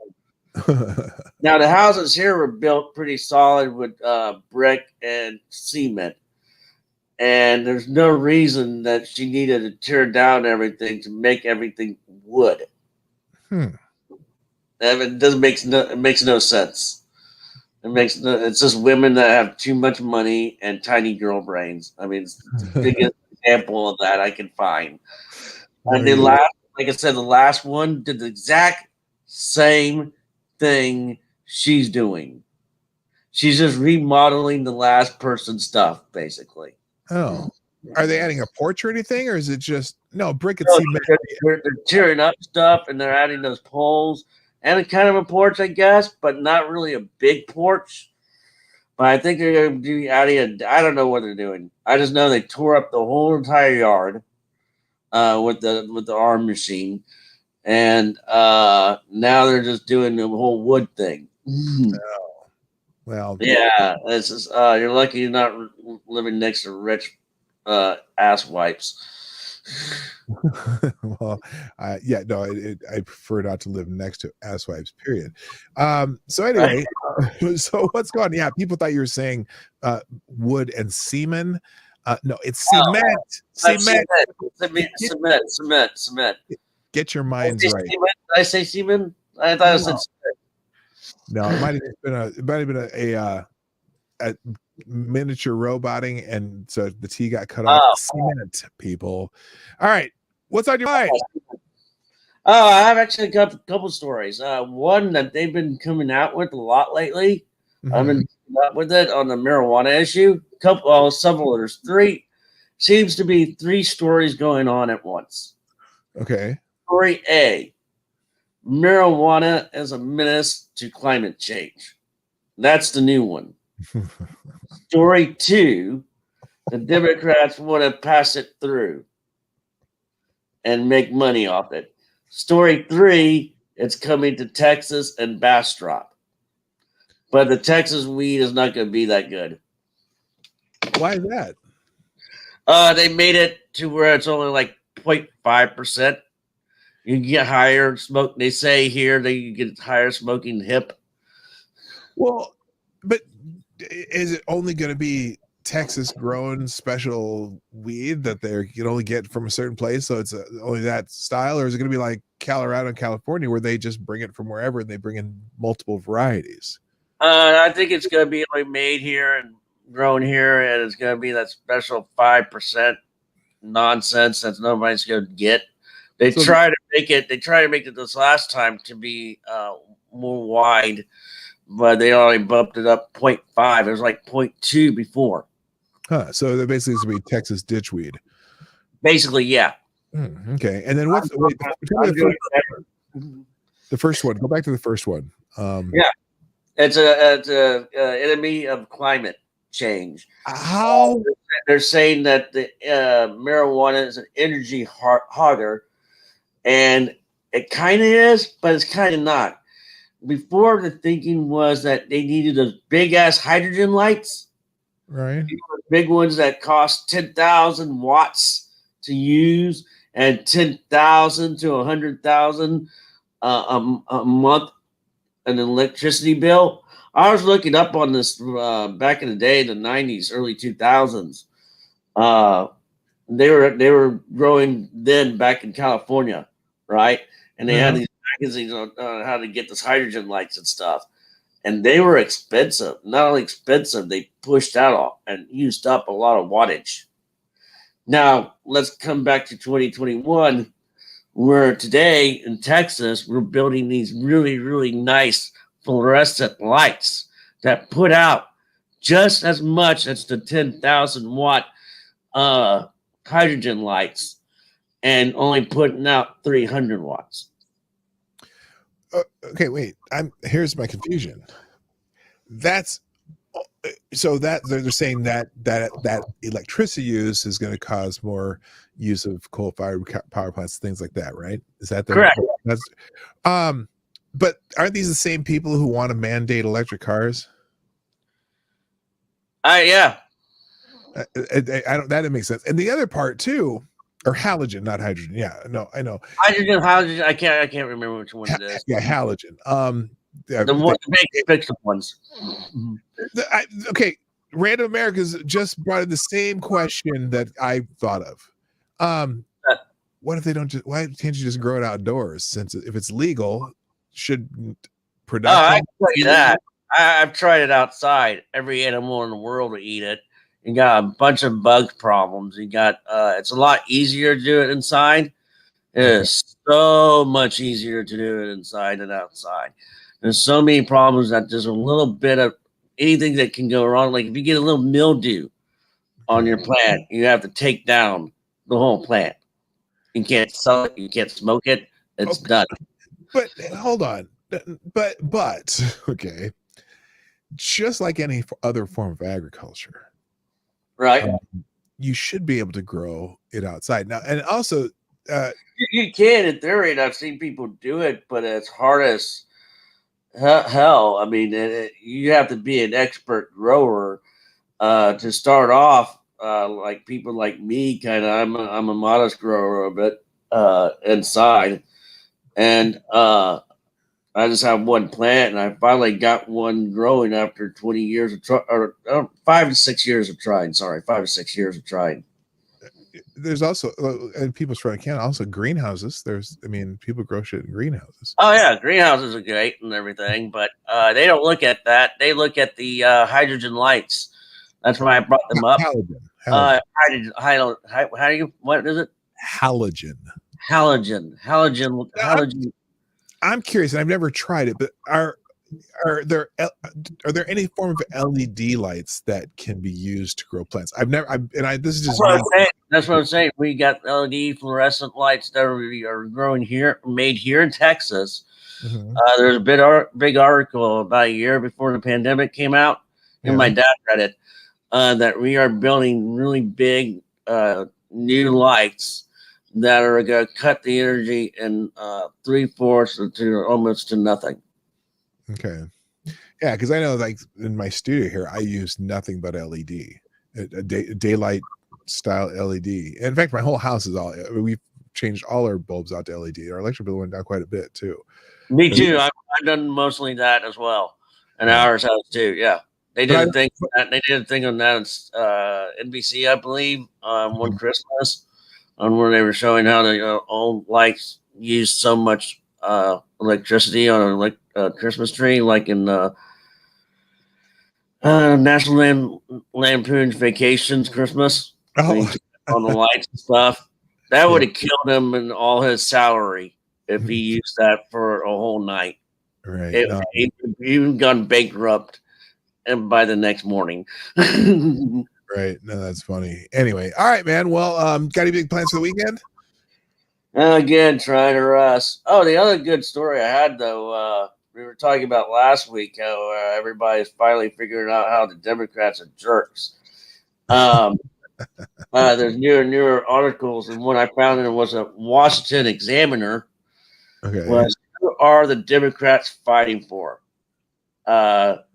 Now, the houses here were built pretty solid with brick and cement. And there's no reason that she needed to tear down everything to make everything wood. It makes no sense. It's just women that have too much money and tiny girl brains. I mean, it's the biggest example of that I can find. And they last like I said, the last one did the exact same thing she's doing. She's just remodeling the last person's stuff, basically. Oh, are they adding a porch or anything, or is it just brick and No, cement? they're tearing up stuff, and they're adding those poles and a kind of a porch, I guess, but not really a big porch. But I think they're going to be adding I don't know what they're doing. I just know they tore up the whole entire yard with the arm machine, and now they're just doing the whole wood thing. Oh, well, yeah, this is you're lucky you're not living next to rich ass wipes. well, I prefer not to live next to asswipes, period. So anyway, so what's going on? Yeah, people thought you were saying wood and semen. No, it's cement. Cement. Get your minds right. Did I say semen? I thought I said cement. No, it might have been a miniature roboting, and so the T got cut off. Cement, people. All right, what's on your mind? Oh, I have actually a couple stories. One that they've been coming out with a lot lately. Mm-hmm. I've been coming out with it on the marijuana issue. Several. There's three. Seems to be three stories going on at once. Okay. Story A: marijuana is a menace to climate change. That's the new one. Story 2: the Democrats want to pass it through and make money off it. Story 3: it's coming to Texas and Bastrop. But the Texas weed is not going to be that good. Why is that? They made it to where it's only like 0.5%. You can get higher smoke. They say here that you get higher smoking hip. Well, but is it only going to be Texas grown special weed that they can only get from a certain place? So it's only that style, or is it going to be like Colorado and California where they just bring it from wherever and they bring in multiple varieties? I think it's going to be like made here and grown here, and it's going to be that special 5% nonsense that nobody's going to get. They try to make it this last time to be more wide, but they already bumped it up 0.5. It was like 0.2 before. Huh. So that basically is to be Texas ditchweed. Basically, yeah. Okay. And then what's the first one? Go back to the first one. Yeah. It's a enemy of climate change. How? They're saying that the marijuana is an energy hogger, and it kind of is, but it's kind of not. Before, the thinking was that they needed those big ass hydrogen lights, right? Big ones that cost 10,000 watts to use and 10,000 to 100,000 a month an electricity bill. I was looking up on this back in the day, the 90s, early 2000s. They were growing then back in California, right? And they had these magazines on how to get this hydrogen lights and stuff. And they were expensive. Not only expensive, they pushed out and used up a lot of wattage. Now, let's come back to 2021, where today in Texas, we're building these really, really nice fluorescent lights that put out just as much as the 10,000 watt hydrogen lights and only putting out 300 watts. Okay, wait. Here's my confusion. That's so that they're saying that electricity use is going to cause more use of coal-fired power plants, things like that, right? Is that correct? That's but aren't these the same people who want to mandate electric cars? Yeah. I don't. That makes sense. And the other part too, or halogen, not hydrogen. Yeah, no, I know. Halogen. I can't remember which one it is. Yeah, halogen. The big expensive ones. Okay, Random America's just brought in the same question that I thought of. What if they don't? Why can't you just grow it outdoors? Since if it's legal, should production? I can tell you that. I've tried it outside. Every animal in the world will eat it. You got a bunch of bug problems. You got it's a lot easier to do it inside, It is so much easier to do it inside than outside. There's so many problems that there's a little bit of anything that can go wrong. Like if you get a little mildew on your plant, you have to take down the whole plant. You can't sell it. You can't smoke it. It's done. But hold on. But okay. Just like any other form of agriculture, right? You should be able to grow it outside now. And also, you can in theory, and I've seen people do it, but it's hard as hell. I mean, you have to be an expert grower to start off. Like people like me, kind of. I'm a modest grower a bit inside, and I just have one plant, and I finally got one growing after 20 years of 5 to 6 years of trying. Sorry, 5 to 6 years of trying. There's also, and people trying to also greenhouses. People grow shit in greenhouses. Oh yeah, greenhouses are great and everything, but they don't look at that. They look at the hydrogen lights. That's why I brought them up. Halogen. What is it? Halogen. I'm curious, and I've never tried it, but are there any form of LED lights that can be used to grow plants? This is just that's what I'm saying. We got LED fluorescent lights that are growing here, made here in Texas. Mm-hmm. There's a big article about a year before the pandemic came out, and my dad read it, that we are building really big new lights that are going to cut the energy in 3/4 to almost to nothing. Okay. Yeah, because I know, like in my studio here, I use nothing but LED, a daylight style LED. In fact, my whole house is we've changed all our bulbs out to LED. Our electric bill went down quite a bit too. Me too. I've done mostly that as well, and ours has too. Yeah, they did a thing. They did a thing on that NBC, I believe, one Christmas, on where they were showing how the old lights use so much electricity on a Christmas tree, like in National Lampoon's Vacations Christmas. On the lights and stuff. That would have killed him and all his salary if he used that for a whole night. Right. He would have gone bankrupt and by the next morning. Right. No, that's funny. Anyway, all right, man. Well, got any big plans for the weekend? Again, trying to rest. Oh, the other good story I had, though, we were talking about last week how everybody's finally figuring out how the Democrats are jerks. There's newer articles, and one I found in was a Washington Examiner. Okay. Was, who are the Democrats fighting for?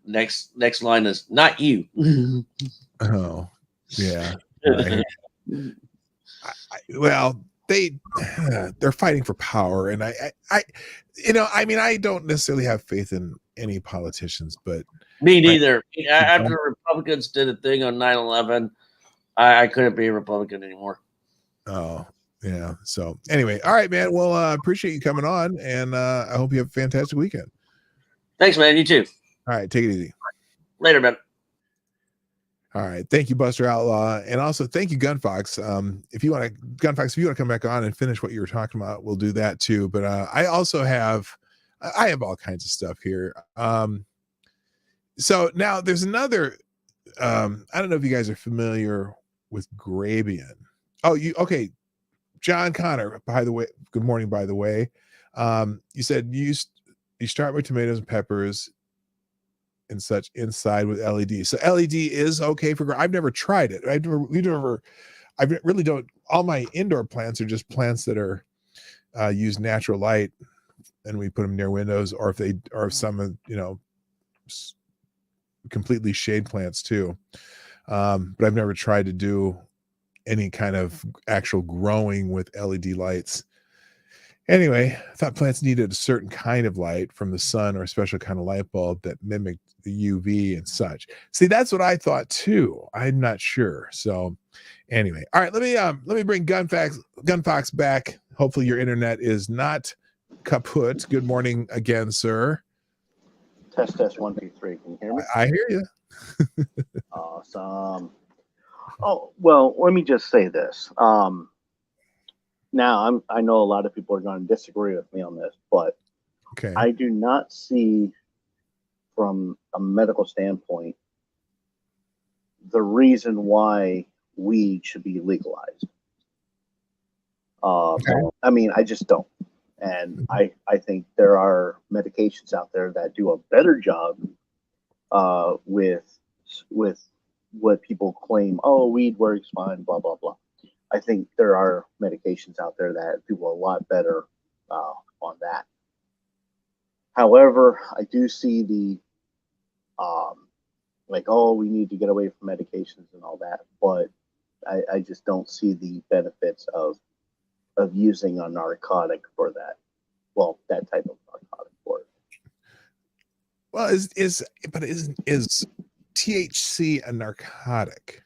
Next line is not you. Oh, yeah. Right. Well, they're fighting for power, and I don't necessarily have faith in any politicians, but me neither. After the Republicans did a thing on 9/11, I couldn't be a Republican anymore. Oh, yeah. So anyway, all right, man. Well, appreciate you coming on, and I hope you have a fantastic weekend. Thanks, man. You too. All right, take it easy. Later, man. All right, thank you, Buster Outlaw, and also thank you, Gunfox. If you want to come back on and finish what you were talking about, we'll do that too. But I have all kinds of stuff here. So now there's another. I don't know if you guys are familiar with Grabian. Oh, okay. John Connor, by the way, good morning, by the way. You said you start with tomatoes and peppers and such inside with LED. So LED is okay for I've never tried it. I really don't. All my indoor plants are just plants that are use natural light, and we put them near windows, or if some completely shade plants too. But I've never tried to do any kind of actual growing with LED lights. Anyway, I thought plants needed a certain kind of light from the sun, or a special kind of light bulb that mimicked the UV and such. See, that's what I thought too. I'm not sure. So anyway, all right, let me bring Gunfox back. Hopefully your internet is not kaput. Good morning again, sir. Test 1 2 3. Can you hear me? I hear you. Awesome. Oh, well, let me just say this. Now, I know a lot of people are going to disagree with me on this, but Okay. I do not see, from a medical standpoint, the reason why weed should be legalized. I mean, I just don't. And I think there are medications out there that do a better job with what people claim. Oh, weed works fine, blah blah blah. I think there are medications out there that do a lot better on that. However, I do see the like, oh, we need to get away from medications and all that, but I just don't see the benefits of using a narcotic for that. Well, that type of narcotic for it. Well, is THC a narcotic?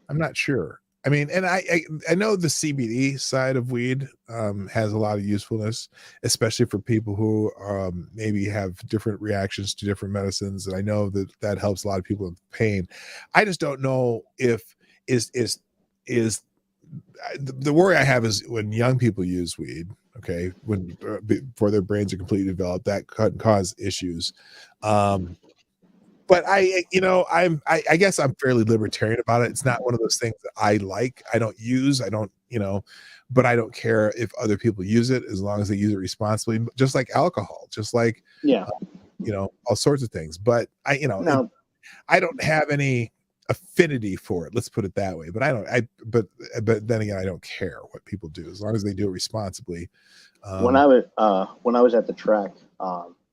I'm not sure. I mean, and I know the CBD side of weed has a lot of usefulness, especially for people who maybe have different reactions to different medicines. And I know that helps a lot of people with pain. I just don't know if the worry I have is when young people use weed. Okay, when before their brains are completely developed, that can cause issues. But I guess I'm fairly libertarian about it. It's not one of those things that I like. I don't use. I don't, but I don't care if other people use it as long as they use it responsibly. Just like alcohol, just like all sorts of things. But I don't have any affinity for it. Let's put it that way. But but then again, I don't care what people do as long as they do it responsibly. When I was at the track,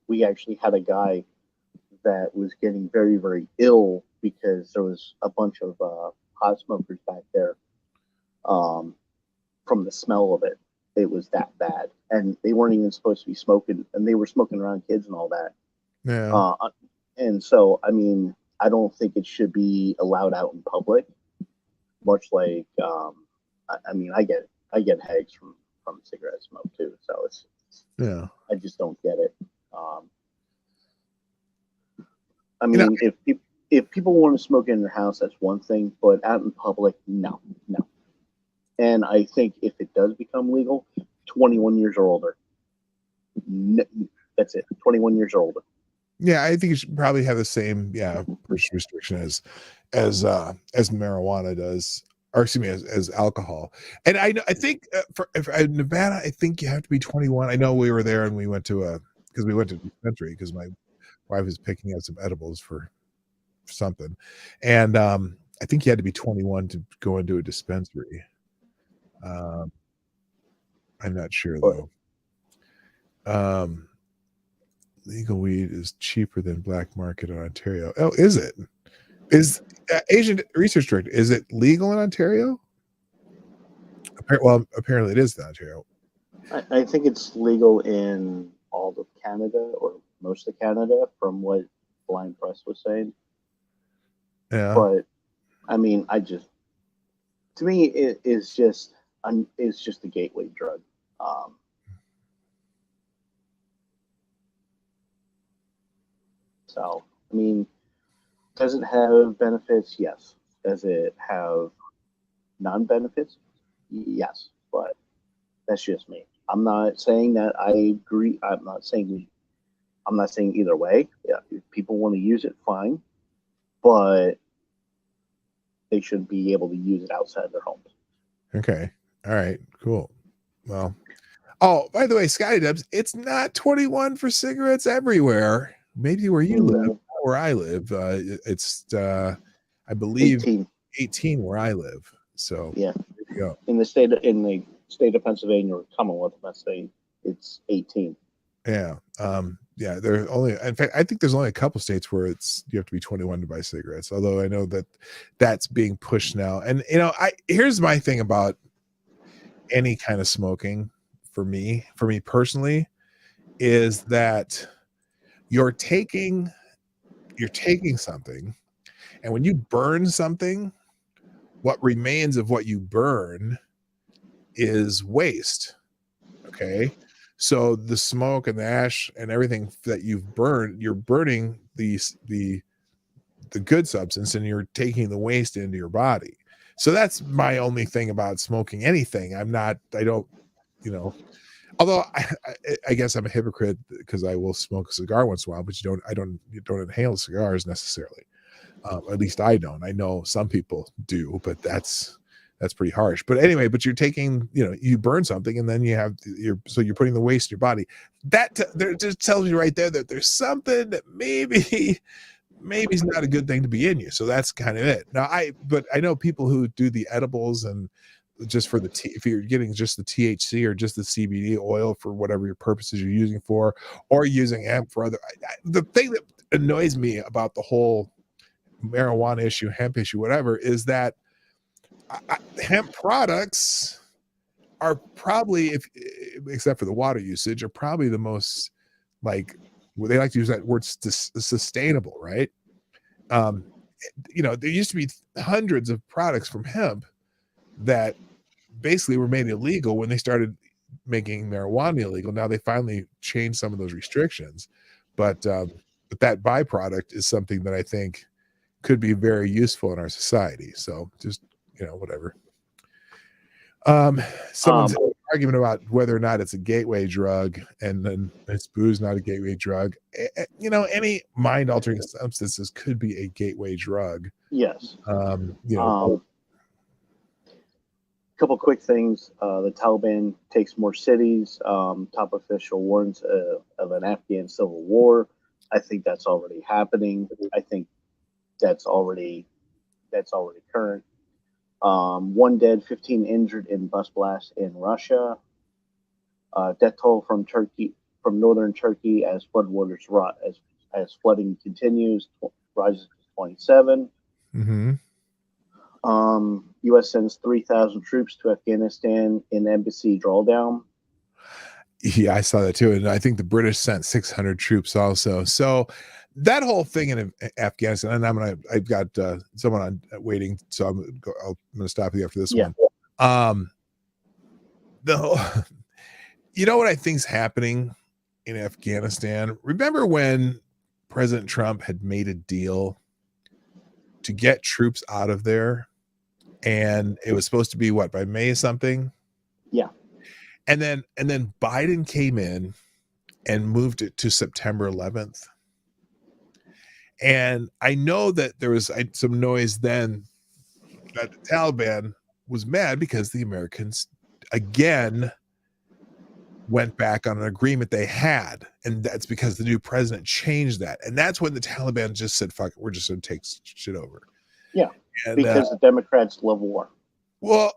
we actually had a guy that was getting very, very ill because there was a bunch of pot smokers back there. From the smell of it, it was that bad, and they weren't even supposed to be smoking, and they were smoking around kids and all that. Yeah. And so, I mean, I don't think it should be allowed out in public. Much like, I mean, I get hags from cigarette smoke too. So it's I just don't get it. I mean, if people want to smoke in their house, that's one thing, but out in public, no. And I think if it does become legal, 21 years or older. That's it. 21 years or older. Yeah, I think you should probably have the same push restriction as marijuana does, or excuse me, as alcohol. And I think for Nevada, I think you have to be 21. I know we were there and we went to dispensary because my wife was picking up some edibles for something, and I think you had to be 21 to go into a dispensary. I'm not sure though. Legal weed is cheaper than black market in Ontario. Oh, is it? Is Asian Research Director, is it legal in Ontario? Well, apparently it is in Ontario. I think it's legal in all of Canada or most of Canada, from what Blind Press was saying. Yeah. But I mean, to me, it is just a gateway drug. So, I mean, does it have benefits? Yes. Does it have non-benefits? Yes. But that's just me. I'm not saying that I agree. I'm not saying either way. Yeah, if people want to use it, fine. But they should be able to use it outside their homes. Okay. All right. Cool. Well. Oh, by the way, Scotty Dubs, it's not 21 for cigarettes everywhere. Maybe where you live, not where I live. It's I believe 18 where I live. So yeah, there you go. In the state of Pennsylvania or Commonwealth of Pennsylvania, it's 18. Yeah. Yeah, there's only, in fact, I think there's only a couple states where you have to be 21 to buy cigarettes, although I know that's being pushed now. And here's my thing about any kind of smoking for me personally, is that you're taking something, and when you burn something, what remains of what you burn is waste. Okay. So the smoke and the ash and everything that you've burned, you're burning the good substance, and you're taking the waste into your body. So that's my only thing about smoking anything. I don't, although I guess I'm a hypocrite because I will smoke a cigar once in a while, but you don't inhale cigars necessarily. At least I don't. I know some people do, but that's pretty harsh. But anyway, but you're taking, you burn something and then you're putting the waste in your body. There just tells you right there that there's something that maybe it's not a good thing to be in you. So that's kind of it. Now but I know people who do the edibles and just for if you're getting just the THC or just the CBD oil for whatever your purposes you're using for, or using hemp for other, the thing that annoys me about the whole marijuana issue, hemp issue, whatever, is that hemp products are probably, except for the water usage, are probably the most they like to use that word sustainable, right? There used to be hundreds of products from hemp that basically were made illegal when they started making marijuana illegal. Now they finally changed some of those restrictions, but that byproduct is something that I think could be very useful in our society. So just, whatever. Someone's argument about whether or not it's a gateway drug, and then it's booze not a gateway drug. Any mind altering substances could be a gateway drug. Yes. Couple quick things. The Taliban takes more cities. Top official warns of an Afghan civil war. I think that's already happening. I think that's already current. 1 dead, 15 injured in bus blast in Russia. Death toll from northern Turkey as floodwaters as flooding continues, rises to 27. Mm-hmm. U.S. sends 3,000 troops to Afghanistan in embassy drawdown. Yeah, I saw that too, and I think the British sent 600 troops also. So that whole thing in Afghanistan, and I've got someone on waiting, so I'm gonna stop you after this one. What I think's happening in Afghanistan? Remember when President Trump had made a deal to get troops out of there, and it was supposed to be by May something? Yeah. And then Biden came in and moved it to September 11th. And I know that there was some noise then that the Taliban was mad because the Americans again went back on an agreement they had. And that's because the new president changed that. And that's when the Taliban just said, fuck it, we're just going to take shit over. Yeah. And, because the Democrats love war. Well,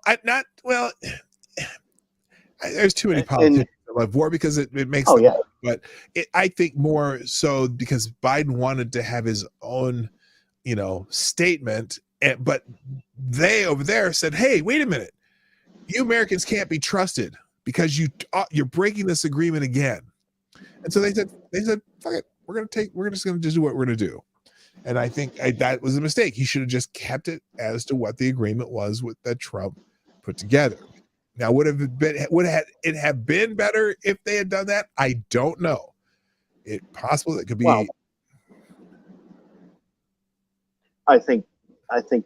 there's too many politicians that love war because it makes them. Yeah. But I think more so because Biden wanted to have his own, statement, but they over there said, "Hey, wait a minute, you Americans can't be trusted because you're breaking this agreement again." And so they said, "Fuck it, we're just going to do what we're going to do." And I think that was a mistake. He should have just kept it as to what the agreement was that Trump put together. Now, would it have been better if they had done that? I don't know. It's possible it could be. Well, I think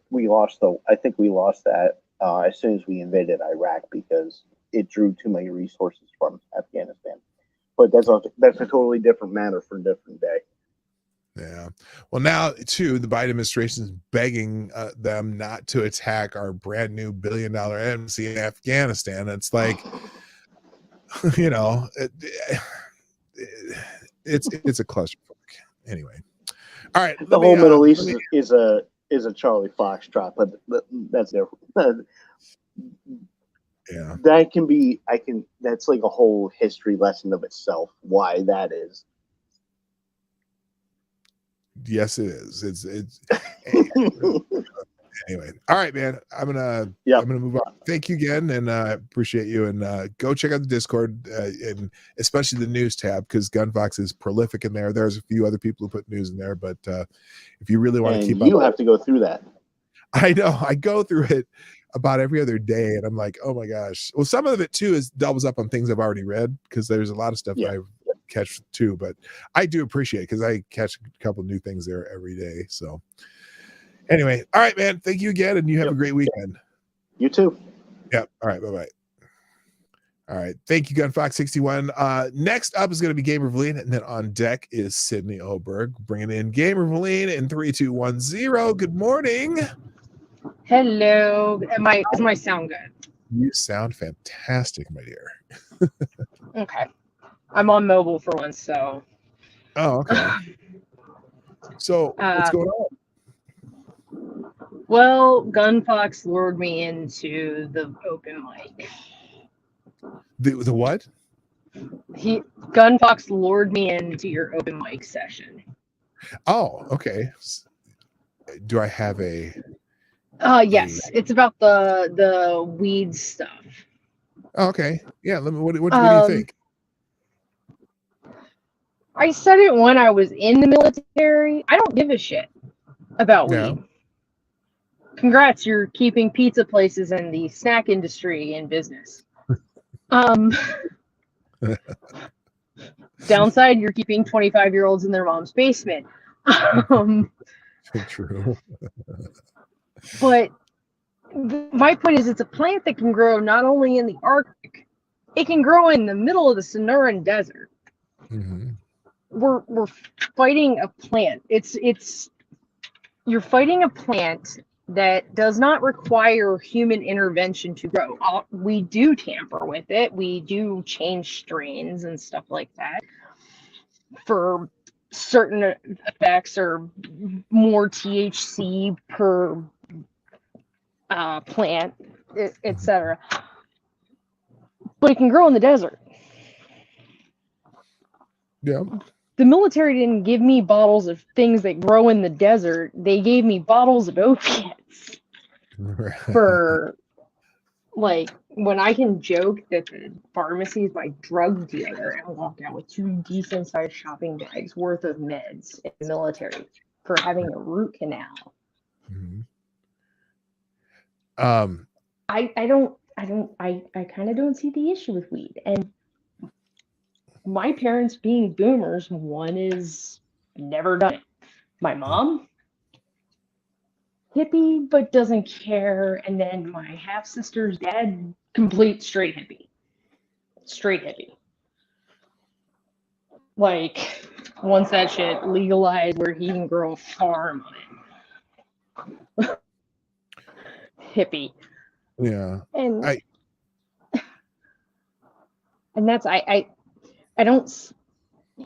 we lost that as soon as we invaded Iraq because it drew too many resources from Afghanistan. But that's a totally different matter for a different day. Yeah. Well, now too, the Biden administration is begging them not to attack our brand new $1 billion embassy in Afghanistan. It's like, it's a clusterfuck. Anyway, all right. The whole Middle East is a Charlie Fox drop, but that's different. Yeah, that's like a whole history lesson of itself. Why that is. Yes, it is. It's anyway. All right, man. I'm gonna move on. Thank you again, and appreciate you. And go check out the Discord, and especially the news tab because Gunfox is prolific in there. There's a few other people who put news in there, but if you really want to keep up, you have to go through that. I know. I go through it about every other day, and I'm like, oh my gosh. Well, some of it too doubles up on things I've already read because there's a lot of stuff I catch too, but I do appreciate it because I catch a couple new things there every day. So anyway, all right, man. Thank you again, and you have a great weekend. You too. Yep. All right. Bye-bye. All right. Thank you, GunFox61. Next up is going to be Gamer Valine, and then on deck is Sydney Oberg, bringing in Gamer Valine in 3-2-1-0. Good morning. Hello. Does my sound good? You sound fantastic, my dear. Okay. I'm on mobile for once, so. Oh, okay. So what's going on? Well, Gunfox lured me into the open mic. The what? Gunfox lured me into your open mic session. Oh, okay. Do I have a? Yes, it's about the weed stuff. Oh, okay. Yeah. What do you think? I said it when I was in the military. I don't give a shit about weed. Congrats, you're keeping pizza places and the snack industry in business. Downside, you're keeping 25-year-olds in their mom's basement. True. But my point is, it's a plant that can grow not only in the Arctic, it can grow in the middle of the Sonoran Desert. Mm-hmm. We're fighting a plant. You're fighting a plant that does not require human intervention to grow. We do tamper with it. We do change strains and stuff like that for certain effects or more THC per plant, etc. But it can grow in the desert. Yeah. The military didn't give me bottles of things that grow in the desert. They gave me bottles of opiates for, like, when I can joke that the pharmacy is my drug dealer and walk out with 2 decent-sized shopping bags worth of meds in the military for having a root canal. Mm-hmm. I kind of don't see the issue with weed. And my parents being boomers, one is never done it. My mom, hippie, but doesn't care. And then my half-sister's dad, complete straight hippie. Straight hippie. Like, once that shit legalized where he can grow a farm on it. Hippie. Yeah. And that's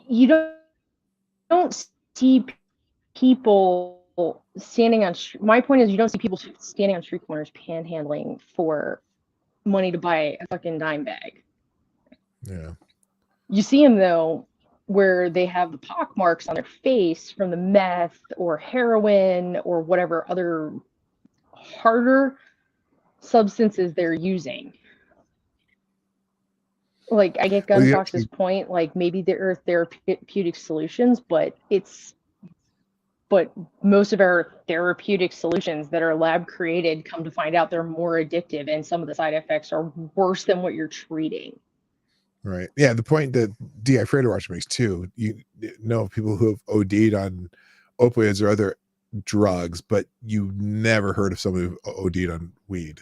you don't see people standing on my point is you don't see people standing on street corners panhandling for money to buy a fucking dime bag. Yeah. You see them though where they have the pock marks on their face from the meth or heroin or whatever other harder substances they're using. Like, I get Gunfox's point, like, maybe there are therapeutic solutions, but most of our therapeutic solutions that are lab created come to find out they're more addictive, and some of the side effects are worse than what you're treating. Right. Yeah. The point that D.I. Frater Watch makes too, you know, people who have OD'd on opioids or other drugs, but you never heard of somebody who OD'd on weed.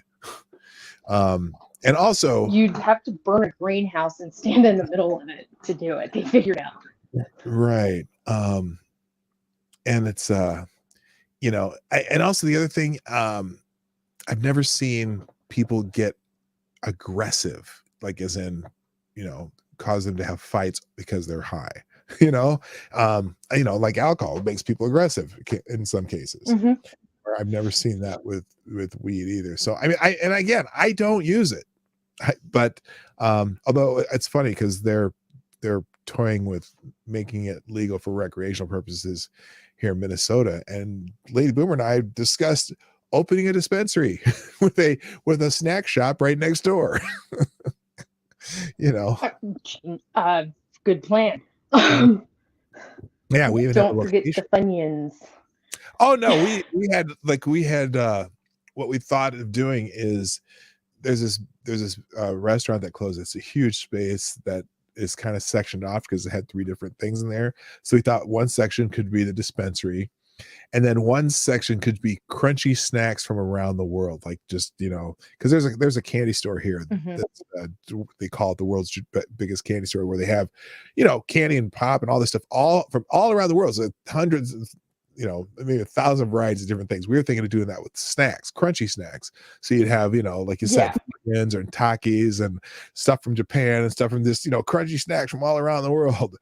And also, you'd have to burn a greenhouse and stand in the middle of it to do it. They figured out. Right. And it's, you know, and also the other thing, I've never seen people get aggressive, like as in, you know, cause them to have fights because they're high, you know, like alcohol makes people aggressive in some cases. Mm-hmm. I've never seen that with weed either. So I mean, I don't use it, but although it's funny because they're toying with making it legal for recreational purposes here in Minnesota, and Lady Boomer and I discussed opening a dispensary with a snack shop right next door. You know, good plan. Yeah, we even don't forget the Funyuns. Oh no, we had what we thought of doing is there's this restaurant that closed. It's a huge space that is kind of sectioned off because it had 3 different things in there. So we thought one section could be the dispensary, And then one section could be crunchy snacks from around the world, like just, because there's a candy store here that's they call it the world's biggest candy store, where they have, candy and pop and all this stuff all from all around the world. So hundreds of, maybe 1,000 varieties of different things. We were thinking of doing that with snacks, crunchy snacks. So you'd have, like you said, onions or Takis and stuff from Japan and stuff from this, crunchy snacks from all around the world.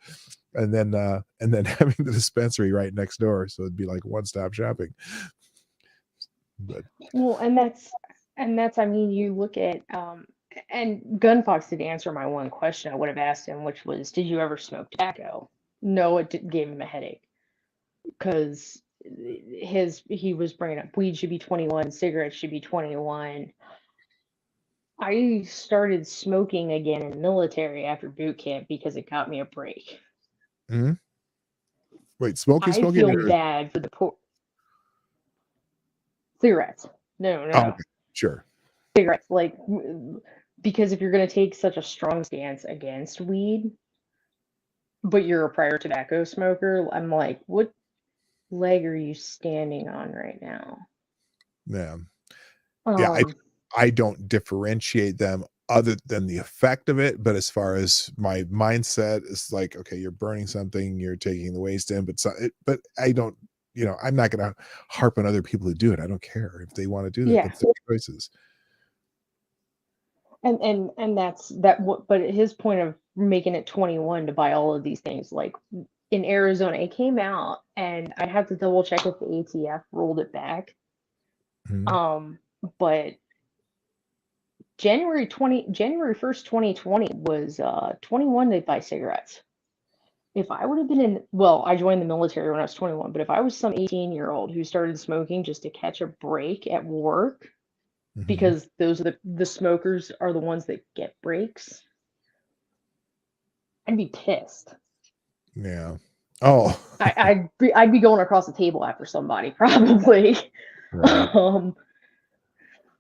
And then having the dispensary right next door, so it'd be like one-stop shopping. But and that's I mean, you look at and Gunfox did answer my one question I would have asked him, which was, did you ever smoke tobacco? No, it gave him a headache, because he was bringing up weed should be 21, cigarettes should be 21. I started smoking again in the military after boot camp because it got me a break. Mm-hmm. Wait, smoking? I feel bad for the poor. Cigarettes. No. Oh, okay. Sure. Cigarettes, because if you're going to take such a strong stance against weed, but you're a prior tobacco smoker, I'm like, what leg are you standing on right now? Yeah. I don't differentiate them other than the effect of it, but as far as my mindset, it's like, okay, you're burning something, you're taking the waste in, but I don't, I'm not going to harp on other people who do it. I don't care if they want to do that. That's their choices. And that's that. But his point of making it 21 to buy all of these things, like in Arizona, it came out, and I have to double check if the ATF rolled it back. But January 1st, 2020 was 21 to buy cigarettes. If I would have been I joined the military when I was 21, but if I was some 18-year-old who started smoking just to catch a break at work, because those are the smokers are the ones that get breaks, I'd be pissed. Yeah. Oh. I'd be going across the table after somebody, probably. Right.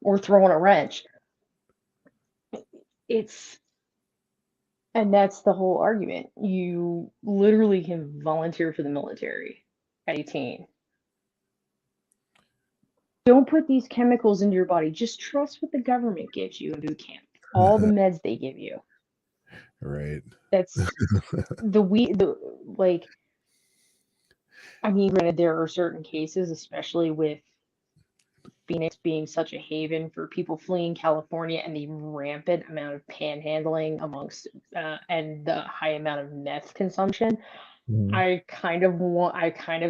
Or throwing a wrench. And that's the whole argument. You literally can volunteer for the military at 18. Don't put these chemicals into your body. Just trust what the government gives you in boot camp. All the meds they give you. Right. That's I mean, granted, there are certain cases, especially with Phoenix being such a haven for people fleeing California and the rampant amount of panhandling amongst and the high amount of meth consumption. I kind of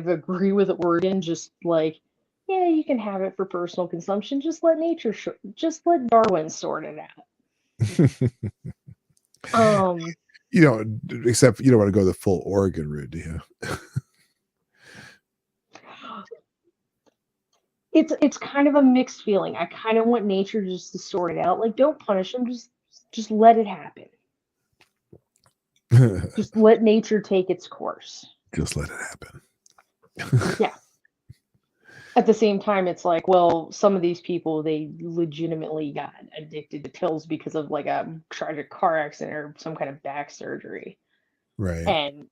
agree with Oregon, just like, yeah, you can have it for personal consumption. Just let Darwin sort it out. Except you don't want to go the full Oregon route, do you? It's kind of a mixed feeling. I kind of want nature just to sort it out. Like, don't punish them. Just let it happen. Just let nature take its course. Just let it happen. Yeah. At the same time, it's like, well, some of these people, they legitimately got addicted to pills because of like a tragic car accident or some kind of back surgery. Right. And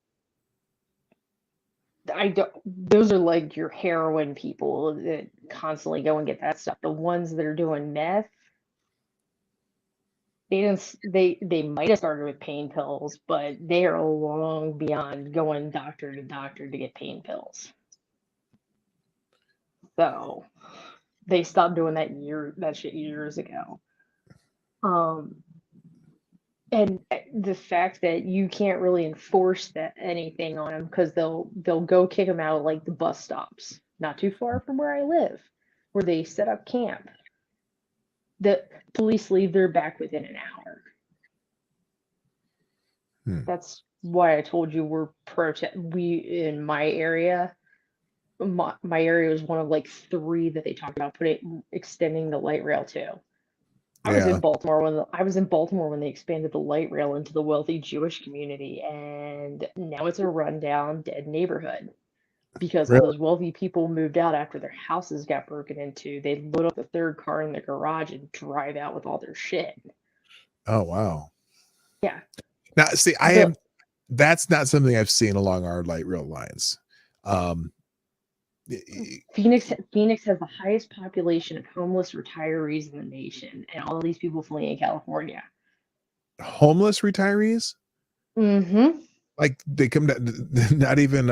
those are like your heroin people that constantly go and get that stuff. The ones that are doing meth, they might have started with pain pills, but they are long beyond going doctor to doctor to get pain pills. So they stopped doing that shit years ago. And the fact that you can't really enforce anything on them, because they'll go kick them out like the bus stops not too far from where I live, where they set up camp. The police leave their back within an hour. That's why I told you we in my area. My area was one of like 3 that they talked about extending the light rail to. I was in Baltimore when they expanded the light rail into the wealthy Jewish community, and now it's a rundown, dead neighborhood because all those wealthy people moved out after their houses got broken into. They load up the 3rd car in the garage and drive out with all their shit. Oh wow! Yeah. Now, see, that's not something I've seen along our light rail lines. Phoenix has the highest population of homeless retirees in the nation, and all these people fleeing California. Homeless retirees? Mm-hmm. Like they come to not even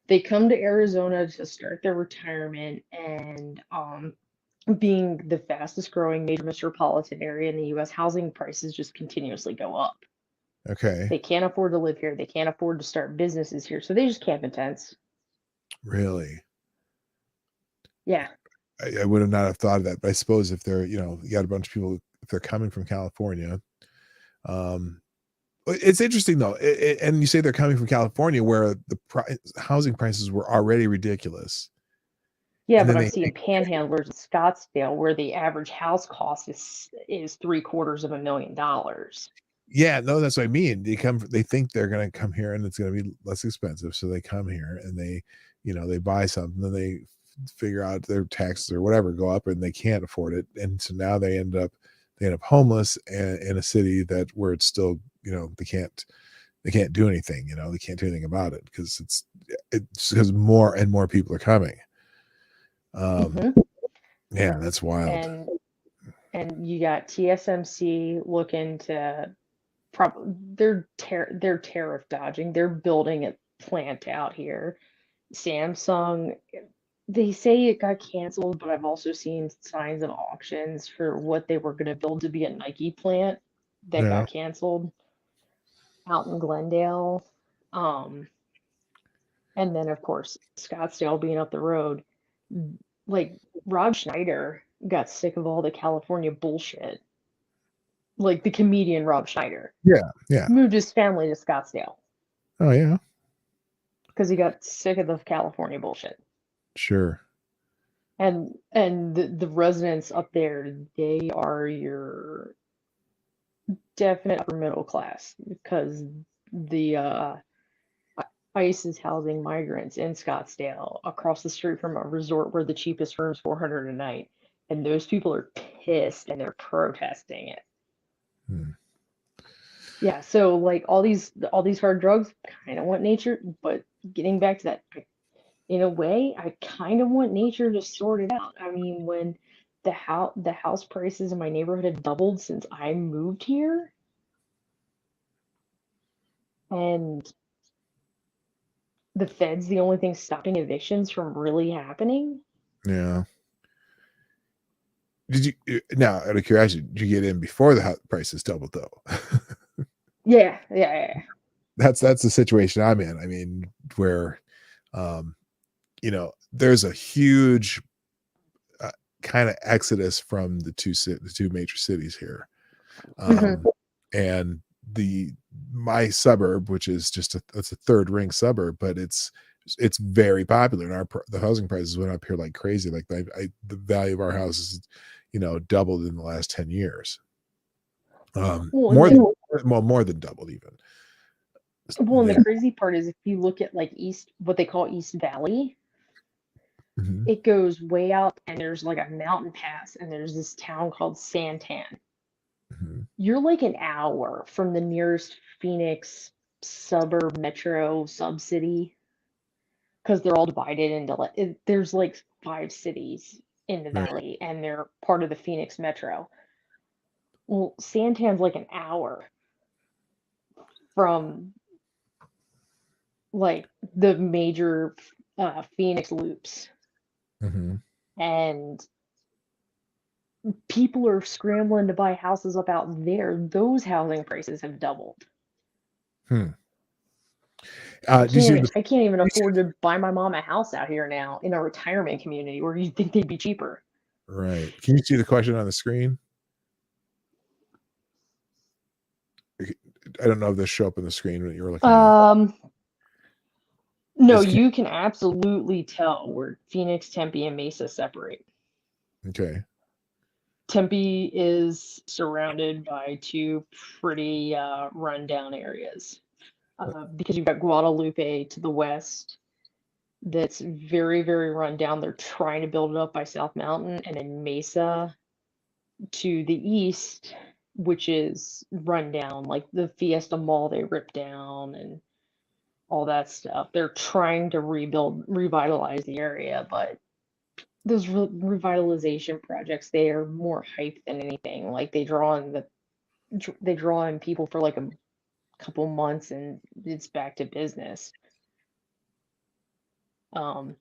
They come to Arizona to start their retirement, and being the fastest growing major metropolitan area in the U.S., housing prices just continuously go up. okay. They can't afford to live here. They can't afford to start businesses here, so they just camp in tents. Really? Yeah. I would have not have thought of that, but I suppose if they're, you got a bunch of people, if they're coming from California, it's interesting though. And you say they're coming from California where the housing prices were already ridiculous. Yeah, And but then I've seen panhandlers in Scottsdale where the average house cost is $750,000. Yeah, no, that's what I mean. They think they're going to come here and it's going to be less expensive. So they come here and they buy something, then they figure out their taxes or whatever go up and they can't afford it. And so now they end up homeless in a city where it's still, they can't do anything, they can't do anything about it because it's because more and more people are coming. Yeah, that's wild. And you got TSMC looking to they're tariff dodging. They're building a plant out here. Samsung, they say it got canceled, but I've also seen signs of auctions for what they were going to build to be a Nike plant that got canceled out in Glendale. And then of course Scottsdale being up the road, like Rob Schneider got sick of all the California bullshit. Like the comedian Rob Schneider. Yeah. Moved his family to Scottsdale. Oh yeah. Because he got sick of the California bullshit. Sure. And the residents up there, they are your definite upper middle class because the ICE is housing migrants in Scottsdale across the street from a resort where the cheapest room is $400 a night, and those people are pissed and they're protesting it. Yeah, so like all these hard drugs, kind of want nature, but getting back to that, in a way, I kind of want nature to sort it out. I mean, when the house prices in my neighborhood had doubled since I moved here, and the Fed's the only thing stopping evictions from really happening. Yeah. Did you now out of curiosity, did you get in before the house prices doubled though? Yeah. That's the situation I'm in. I mean, where there's a huge kind of exodus from the two major cities here. And my suburb, which is it's a third ring suburb, but it's very popular, and the housing prices went up here like crazy. Like the value of our house is, doubled in the last 10 years. More than doubled even. Well, and the crazy part is if you look at like what they call East Valley, it goes way out and there's like a mountain pass and there's this town called Santan. You're like an hour from the nearest Phoenix suburb metro sub-city because they're all divided into there's like 5 cities in the valley and they're part of the Phoenix metro. Well, Santan's like an hour from like the major Phoenix loops. And people are scrambling to buy houses up out there. Those housing prices have doubled. I can't even afford to buy my mom a house out here now in a retirement community where you'd think they'd be cheaper. Right. Can you see the question on the screen? I don't know if this show up on the screen when you were looking at. No, you can absolutely tell where Phoenix, Tempe, and Mesa separate. Okay. Tempe is surrounded by 2 pretty rundown areas because you've got Guadalupe to the west that's very, very rundown. They're trying to build it up by South Mountain, and then Mesa to the east, which is rundown, like the Fiesta Mall they ripped down and all that stuff. They're trying to revitalize the area, but those revitalization projects, they are more hype than anything. Like they draw in people for like a couple months and it's back to business. The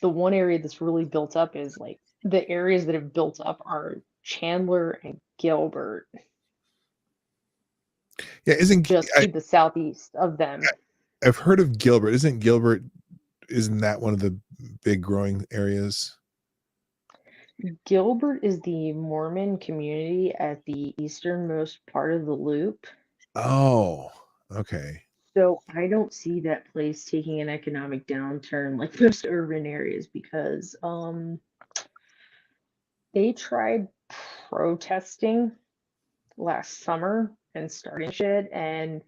one area that's really built up is like the areas that have built up are Chandler and Gilbert, Yeah, just to the southeast of them. I've heard of Gilbert. Isn't that one of the big growing areas? Gilbert is the Mormon community at the easternmost part of the loop. Oh, okay. So I don't see that place taking an economic downturn like most urban areas because they tried protesting last summer and starting shit, and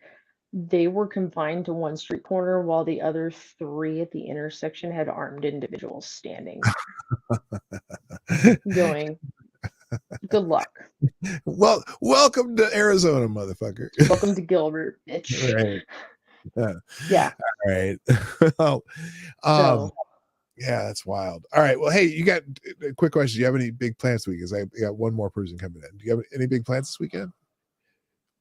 they were confined to one street corner while the other three at the intersection had armed individuals standing. Going, good luck. Well, welcome to Arizona, motherfucker. Welcome to Gilbert, bitch. Right. Yeah. All right. Well, yeah, that's wild. All right. Well, hey, you got a quick question. Do you have any big plans this week? Because I got one more person coming in. Do you have any big plans this weekend?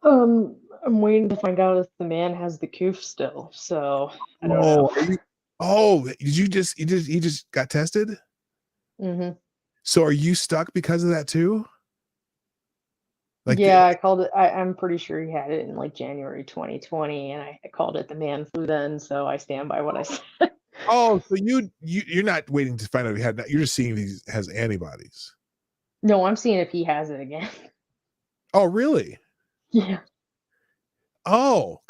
I'm waiting to find out if the man has the coof still. So I don't know. Did you just got tested? Mm-hmm. So are you stuck because of that too? Yeah, I called it. I'm pretty sure he had it in like January 2020, and I called it the man flu then. So I stand by what I said. Oh, so you're not waiting to find out if he had. You're just seeing if he has antibodies. No, I'm seeing if he has it again. Oh, really? Yeah. Oh,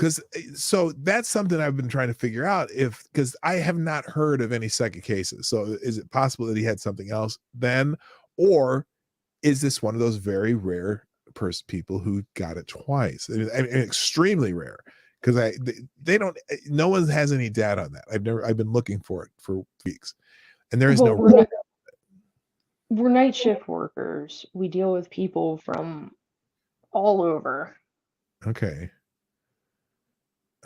so that's something I've been trying to figure out because I have not heard of any second cases. So is it possible that he had something else then, or is this one of those very rare people who got it twice? I mean, extremely rare because no one has any data on that. I've been looking for it for weeks, and there is we're night shift workers. We deal with people from all over. Okay.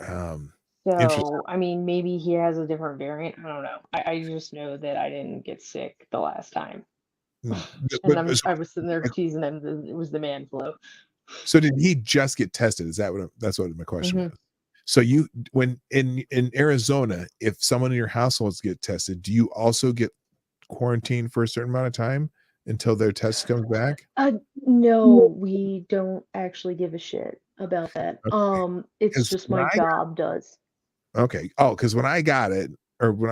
So I mean, maybe he has a different variant. I don't know. I just know that I didn't get sick the last time. And I was sitting there teasing him that it was the man flu. So did he just get tested? That's what my question was. So when in Arizona, if someone in your households get tested, do you also get quarantined for a certain amount of time until their test comes back? No, we don't actually give a shit about that. Okay. It's just my job does. Okay. Oh, because when I got it, or when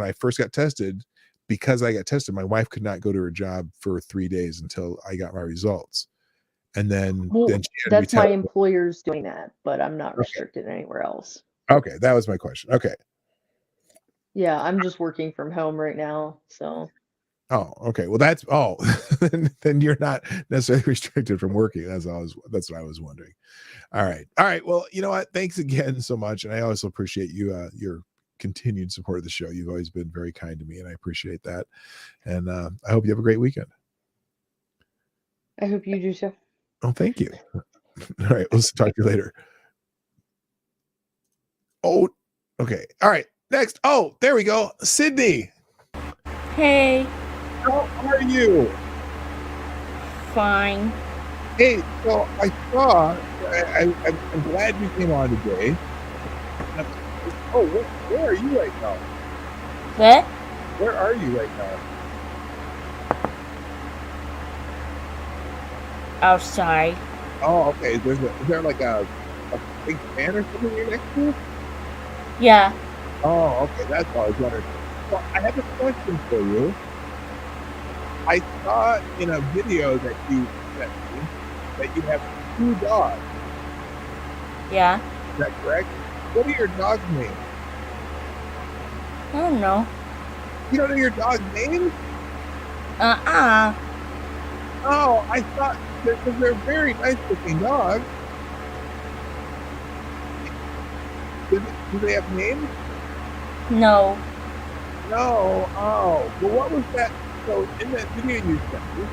I first got tested, because I got tested, my wife could not go to her job for 3 days until I got my results. And then, that's my employer's doing that, but I'm not restricted anywhere else. Okay, that was my question. Okay. Yeah, I'm just working from home right now, so. Oh, okay. Well, then you're not necessarily restricted from working. That's what I was wondering. All right. Well, you know what? Thanks again so much, and I also appreciate you your continued support of the show. You've always been very kind to me, and I appreciate that. And I hope you have a great weekend. I hope you do so. Oh, thank you. All right, we'll talk to you later. Oh, okay. All right. Next. Oh, there we go. Sydney. Hey. How are you? Fine. Hey, so I saw. I'm glad you came on today. Oh, where are you right now? What? Where are you right now? Outside. Oh, okay. Is there like a big fan or something you're next to? Yeah. Oh, okay. That's all I was wondering. Well, I have a question for you. I saw in a video that you sent me that you have 2 dogs. Yeah. Is that correct? What are your dogs' names? I don't know. You don't know your dog's name? Oh, I thought because they're very nice looking dogs. Do they have names? No. No. Oh. Well, what was that? So in that video you sent me,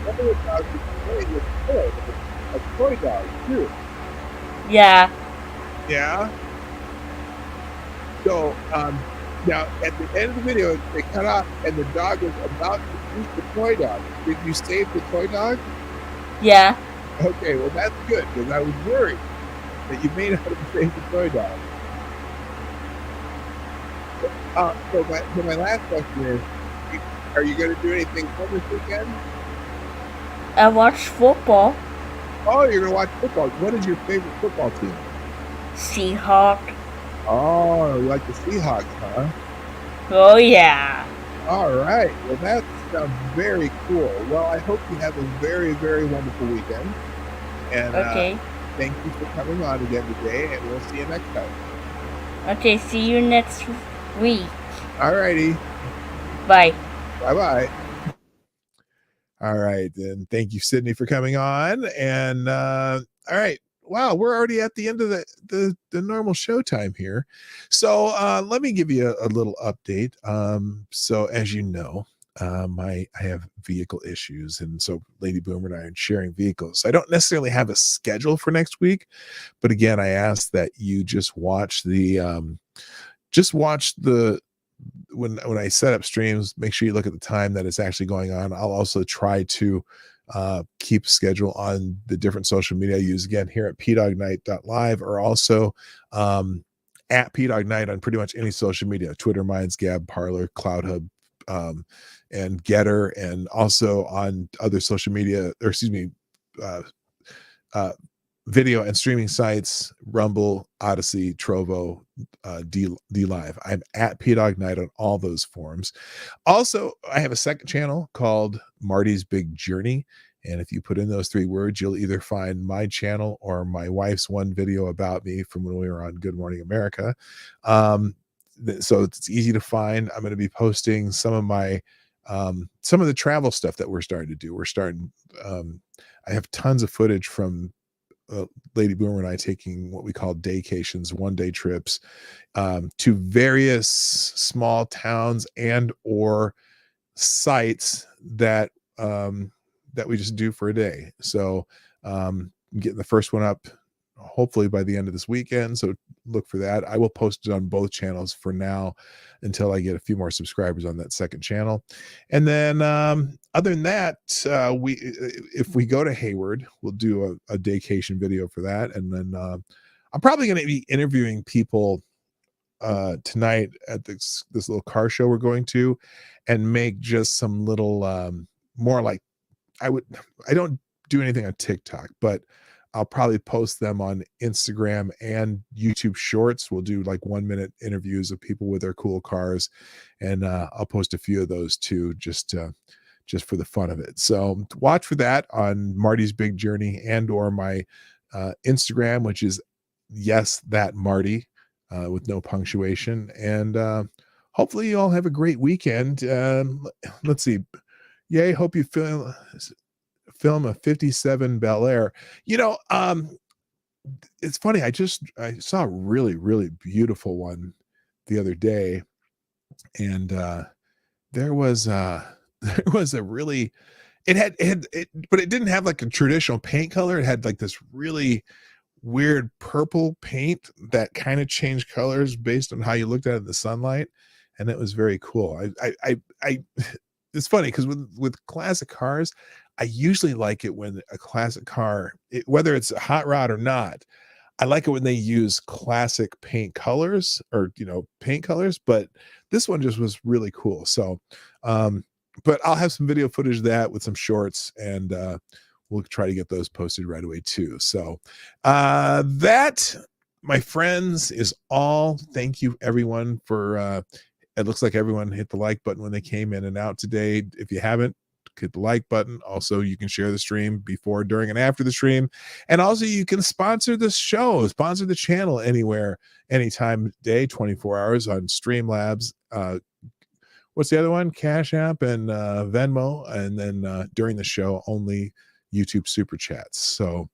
one of the dogs was playing with a toy dog too. Yeah. Yeah. So now at the end of the video, they cut off, and the dog was about to eat the toy dog. Did you save the toy dog? Yeah. Okay, well that's good because I was worried that you may not have saved the toy dog. So my last question is, are you going to do anything fun this weekend? I watch football. Oh, you're going to watch football. What is your favorite football team? Seahawk. Oh, you like the Seahawks, huh? Oh yeah. All right. Well, that sounds very cool. Well, I hope you have a very, very wonderful weekend. And Okay. thank you for coming on again today, and we'll see you next time. Okay, see you next week. All righty. Bye. Bye-bye. All right, then. Thank you, Sydney, for coming on. And all right. Wow, we're already at the end of the normal show time here. So let me give you a little update. So as you know, I have vehicle issues, and so Lady Boomer and I are sharing vehicles. I don't necessarily have a schedule for next week, but again, I ask that you just watch the when I set up streams, make sure you look at the time that it's actually going on. I'll also try to keep schedule on the different social media I use, again, here at PDawgKnight.live, or also at PDawgKnight on pretty much any social media: Twitter, Minds, Gab, Parler, CloudHub, and Getter, and also on other social media, or excuse me, video and streaming sites: Rumble, Odyssey, Trovo, D Live. I'm at PDawgKnight on all those forums. Also, I have a second channel called Marty's Big Journey, and if you put in those 3 words, you'll either find my channel or my wife's one video about me from when we were on Good Morning America. So it's easy to find. I'm going to be posting some of my some of the travel stuff that we're starting to do. I have tons of footage from Lady Boomer and I taking what we call daycations, 1-day trips, to various small towns and or sites that we just do for a day. So I'm getting the first one up hopefully by the end of this weekend, so look for that. I will post it on both channels for now until I get a few more subscribers on that second channel. And then other than that, if we go to Hayward, we'll do a daycation video for that. And then I'm probably going to be interviewing people tonight at this little car show we're going to, and make just some little more like, I don't do anything on TikTok, but I'll probably post them on Instagram and YouTube Shorts. We'll do like 1-minute interviews of people with their cool cars, and I'll post a few of those too, just for the fun of it. So watch for that on Marty's Big Journey and or my Instagram, which is yes, that Marty, with no punctuation. And hopefully you all have a great weekend. Let's see. Yay, hope you film a 57 Bel Air. It's funny, I saw a really, really beautiful one the other day, and there was a really, but it didn't have like a traditional paint color. It had like this really weird purple paint that kind of changed colors based on how you looked at it in the sunlight, and it was very cool. It's funny because with classic cars, I usually like it when a classic car, whether it's a hot rod or not, I like it when they use classic paint colors, or paint colors. But this one just was really cool. So but I'll have some video footage of that with some shorts, and we'll try to get those posted right away too. So that, my friends, is all. Thank you everyone for it looks like everyone hit the like button when they came in and out today. If you haven't, hit the like button. Also, you can share the stream before, during, and after the stream. And also, you can sponsor the show, sponsor the channel anywhere, anytime of day, 24 hours on Streamlabs. What's the other one? Cashapp and Venmo. And then during the show, only YouTube SuperChats. So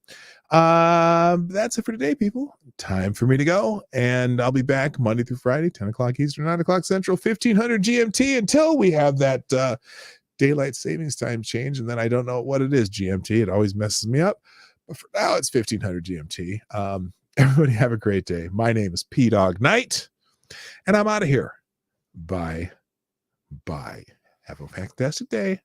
that's it for today, people. Time for me to go, and I'll be back Monday through Friday, 10 o'clock Eastern, 9 o'clock Central, 1500 GMT, until we have that daylight savings time change, and then I don't know what it is, GMT. It always messes me up, but for now it's 1500 GMT. Everybody have a great day. My name is PDawgKnight, And I'm out of here. Bye. Bye. Have a fantastic day.